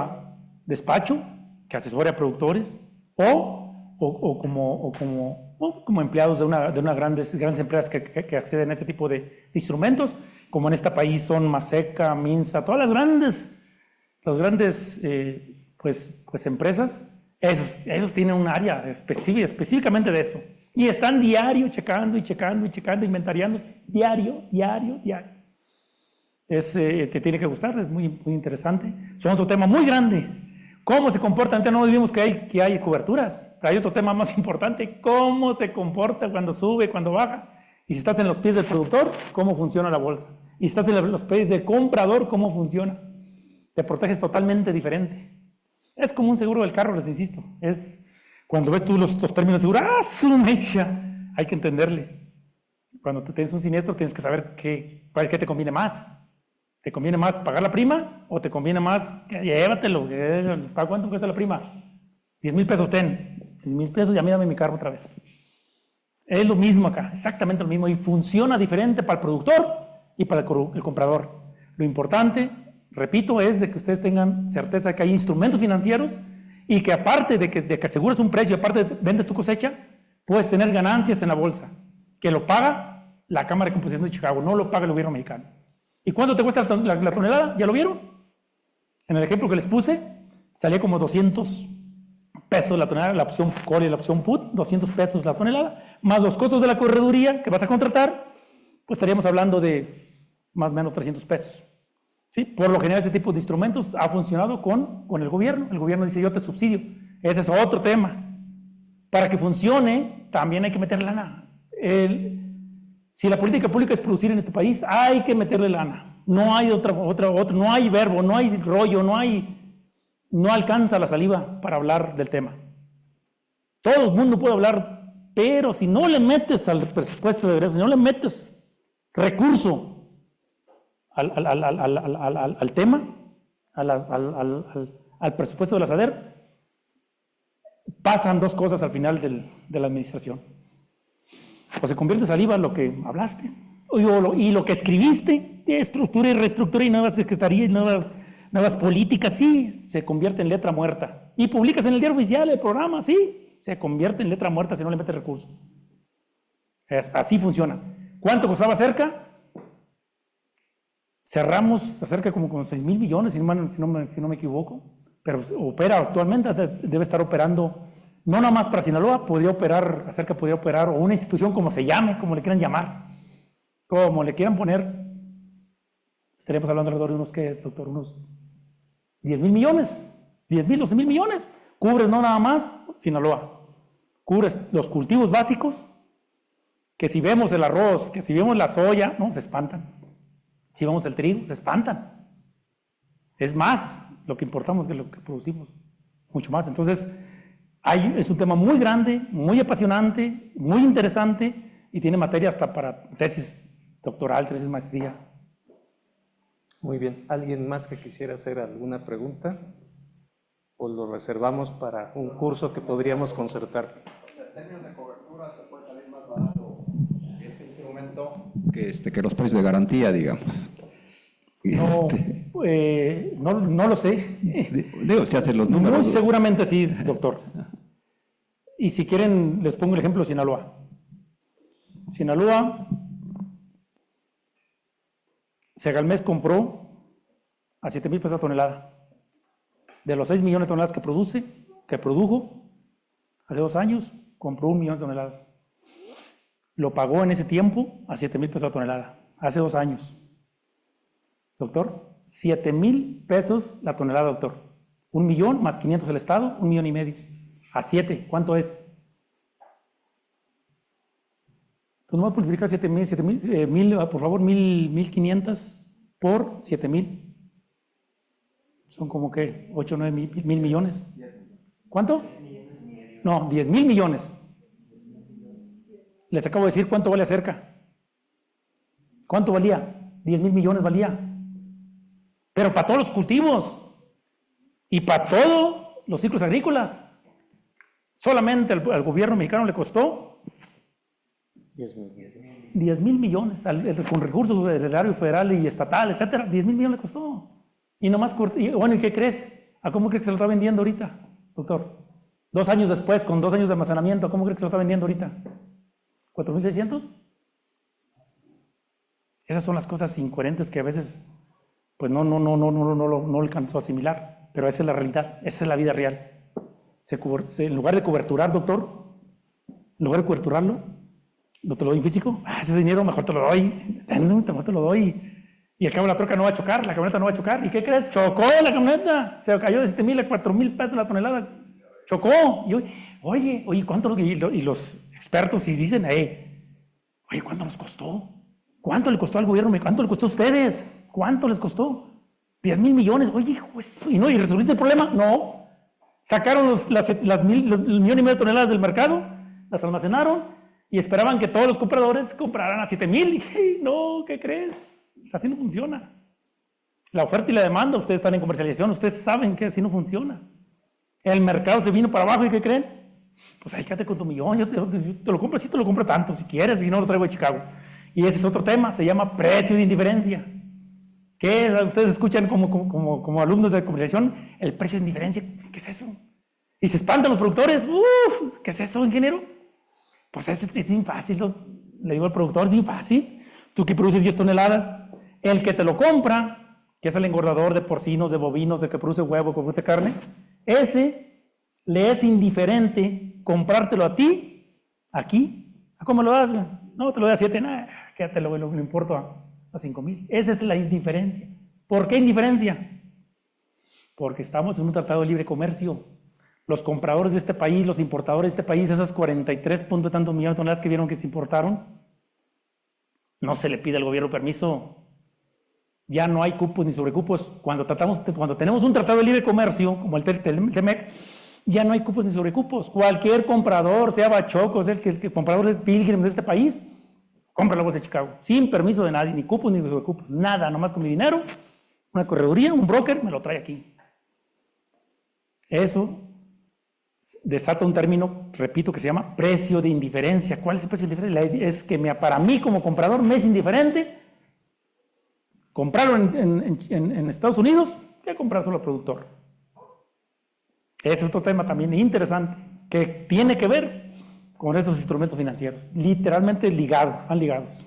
Speaker 1: despacho que asesore a productores, o como empleados de una grandes empresas que acceden a este tipo de instrumentos, como en este país son Maseca, Minsa, todas las grandes empresas, esos tienen un área específicamente de eso. Y están diario checando, inventariando, diario. Te tiene que gustar, es muy, muy interesante. Son otro tema muy grande. ¿Cómo se comporta? Antes no vimos que hay coberturas. Hay otro tema más importante. ¿Cómo se comporta cuando sube, cuando baja? Y si estás en los pies del productor, ¿cómo funciona la bolsa? Y si estás en los pies del comprador, ¿cómo funciona? Te proteges totalmente diferente. Es como un seguro del carro, les insisto. Es cuando ves tú los términos de seguro, su mecha, hay que entenderle. Cuando tú tienes un siniestro, tienes que saber qué te conviene más. ¿Te conviene más pagar la prima o te conviene más llévatelo? ¿Para cuánto cuesta la prima? 10,000 pesos, ten. 10,000 pesos, ya mírame mi carro otra vez. Es lo mismo acá, exactamente lo mismo. Y funciona diferente para el productor y para el comprador. Lo importante, repito, es de que ustedes tengan certeza de que hay instrumentos financieros y que aparte de que aseguras un precio, aparte de vendes tu cosecha, puedes tener ganancias en la bolsa, que lo paga la Cámara de Composición de Chicago, no lo paga el gobierno mexicano. ¿Y cuánto te cuesta la tonelada? ¿Ya lo vieron? En el ejemplo que les puse, salía como 200 pesos la tonelada, la opción call y la opción put, 200 pesos la tonelada, más los costos de la correduría que vas a contratar, pues estaríamos hablando de más o menos 300 pesos. ¿Sí? Por lo general, este tipo de instrumentos ha funcionado con el gobierno. El gobierno dice, yo te subsidio. Ese es otro tema. Para que funcione, también hay que meter lana. Si la política pública es producir en este país, hay que meterle lana. No hay otra, no hay verbo, no hay rollo, no alcanza la saliva para hablar del tema. Todo el mundo puede hablar, pero si no le metes al presupuesto de egresos, si no le metes recurso al tema, al presupuesto de la SADER, pasan dos cosas al final de la administración. O se convierte en saliva lo que hablaste, y lo que escribiste, de estructura y reestructura y nuevas secretarías y nuevas políticas, sí, se convierte en letra muerta. Y publicas en el diario oficial el programa, sí, se convierte en letra muerta si no le metes recursos. Así funciona. ¿Cuánto costaba cerca? Cerramos acerca como con 6,000 millones, si no me equivoco, pero opera actualmente, debe estar operando no nada más para Sinaloa, podría operar, Acerca podría operar, o una institución como se llame, como le quieran llamar, como le quieran poner, estaríamos hablando alrededor de unos, ¿qué, doctor? Unos 10,000 millones, 10,000, 12,000 millones. Cubres no nada más Sinaloa, cubres los cultivos básicos, que si vemos el arroz, que si vemos la soya, no, se espantan. Si vemos el trigo, se espantan. Es más lo que importamos que lo que producimos, mucho más. Entonces, es un tema muy grande, muy apasionante, muy interesante y tiene materia hasta para tesis doctoral, tesis maestría.
Speaker 2: Muy bien. ¿Alguien más que quisiera hacer alguna pregunta? ¿O lo reservamos para un curso que podríamos concertar?
Speaker 3: En términos de cobertura, te puede salir más barato este instrumento que los precios de garantía, digamos.
Speaker 1: No, no lo sé.
Speaker 3: Digo, si hacen los números.
Speaker 1: Muy seguramente sí, doctor. Y si quieren, les pongo el ejemplo de Sinaloa. Sinaloa, Segalmex compró a 7,000 pesos la tonelada. De los 6 millones de toneladas que produjo, hace 2 años, compró 1 millón de toneladas. Lo pagó en ese tiempo a 7,000 pesos la tonelada, hace 2 años. Doctor, 7,000 pesos la tonelada, doctor. 1 millón más 500 el Estado, 1,5 millones. A 7, ¿cuánto es? Pues no voy a multiplicar 7,000, por favor, 1,500 por 7,000. Son como que 8 o 9 mil millones. ¿Cuánto? No, 10,000 millones. Les acabo de decir cuánto vale Acerca. ¿Cuánto valía? 10,000 millones valía. Pero para todos los cultivos y para todos los ciclos agrícolas. Solamente al gobierno mexicano le costó 10,000 millones, con recursos del erario federal y estatal, etcétera. 10,000 millones le costó. Y nomás, bueno, ¿y qué crees? ¿A cómo crees que se lo está vendiendo ahorita, doctor? 2 años después, con 2 años de almacenamiento, ¿a cómo crees que se lo está vendiendo ahorita? ¿4,600? Esas son las cosas incoherentes que a veces, pues no alcanzó a asimilar, pero esa es la realidad, esa es la vida real. En lugar de coberturar, doctor, en lugar de coberturarlo, no te lo doy en físico, ese dinero mejor te lo doy, mejor te lo doy. Y al cabo la troca no va a chocar, la camioneta no va a chocar. ¿Y qué crees? Chocó la camioneta, se cayó de 7,000 a 4,000 pesos la tonelada. Chocó. Y oye, ¿cuánto? Y los expertos y dicen, oye, ¿cuánto nos costó? ¿Cuánto le costó al gobierno? ¿Cuánto le costó a ustedes? ¿Cuánto les costó? 10,000 millones. Oye, ¿y resolviste el problema? No. Sacaron los 1,5 millones de toneladas del mercado, las almacenaron y esperaban que todos los compradores compraran a 7,000. Y no, ¿qué crees? Así no funciona. La oferta y la demanda, ustedes están en comercialización, ustedes saben que así no funciona. El mercado se vino para abajo y ¿qué creen? Pues ahí quédate con tu millón, yo te lo compro, sí te lo compro tanto, si quieres, y no lo traigo de Chicago. Y ese es otro tema, se llama precio de indiferencia. ¿Qué? Ustedes escuchan como alumnos de comercialización, el precio de indiferencia, ¿qué es eso? Y se espantan los productores, ¿qué es eso, ingeniero? Pues es bien fácil, le digo al productor, es bien fácil. Tú que produces 10 toneladas, el que te lo compra, que es el engordador de porcinos, de bovinos, de que produce huevo, que produce carne, ese le es indiferente comprártelo a ti, aquí. ¿A cómo lo das? No, te lo doy a 7, quédatelo, no importa, a 5,000. Esa es la indiferencia. ¿Por qué indiferencia? Porque estamos en un tratado de libre comercio. Los compradores de este país, los importadores de este país, esos 43 punto tantos millones de toneladas que vieron que se importaron, no se le pide al gobierno permiso. Ya no hay cupos ni sobrecupos. Cuando tenemos un tratado de libre comercio, como el TEMEC, ya no hay cupos ni sobrecupos. Cualquier comprador, sea Bachoco, sea el comprador de Pilgrim de este país, compra la bolsa de Chicago, sin permiso de nadie, ni cupos ni sobrecupos, nada, nomás con mi dinero, una correduría, un broker, me lo trae aquí. Eso desata un término, repito, que se llama precio de indiferencia. ¿Cuál es el precio de indiferencia? Es que para mí como comprador me es indiferente comprarlo en Estados Unidos que comprárselo al productor. Ese es otro tema también interesante que tiene que ver con esos instrumentos financieros, literalmente ligados, van ligados.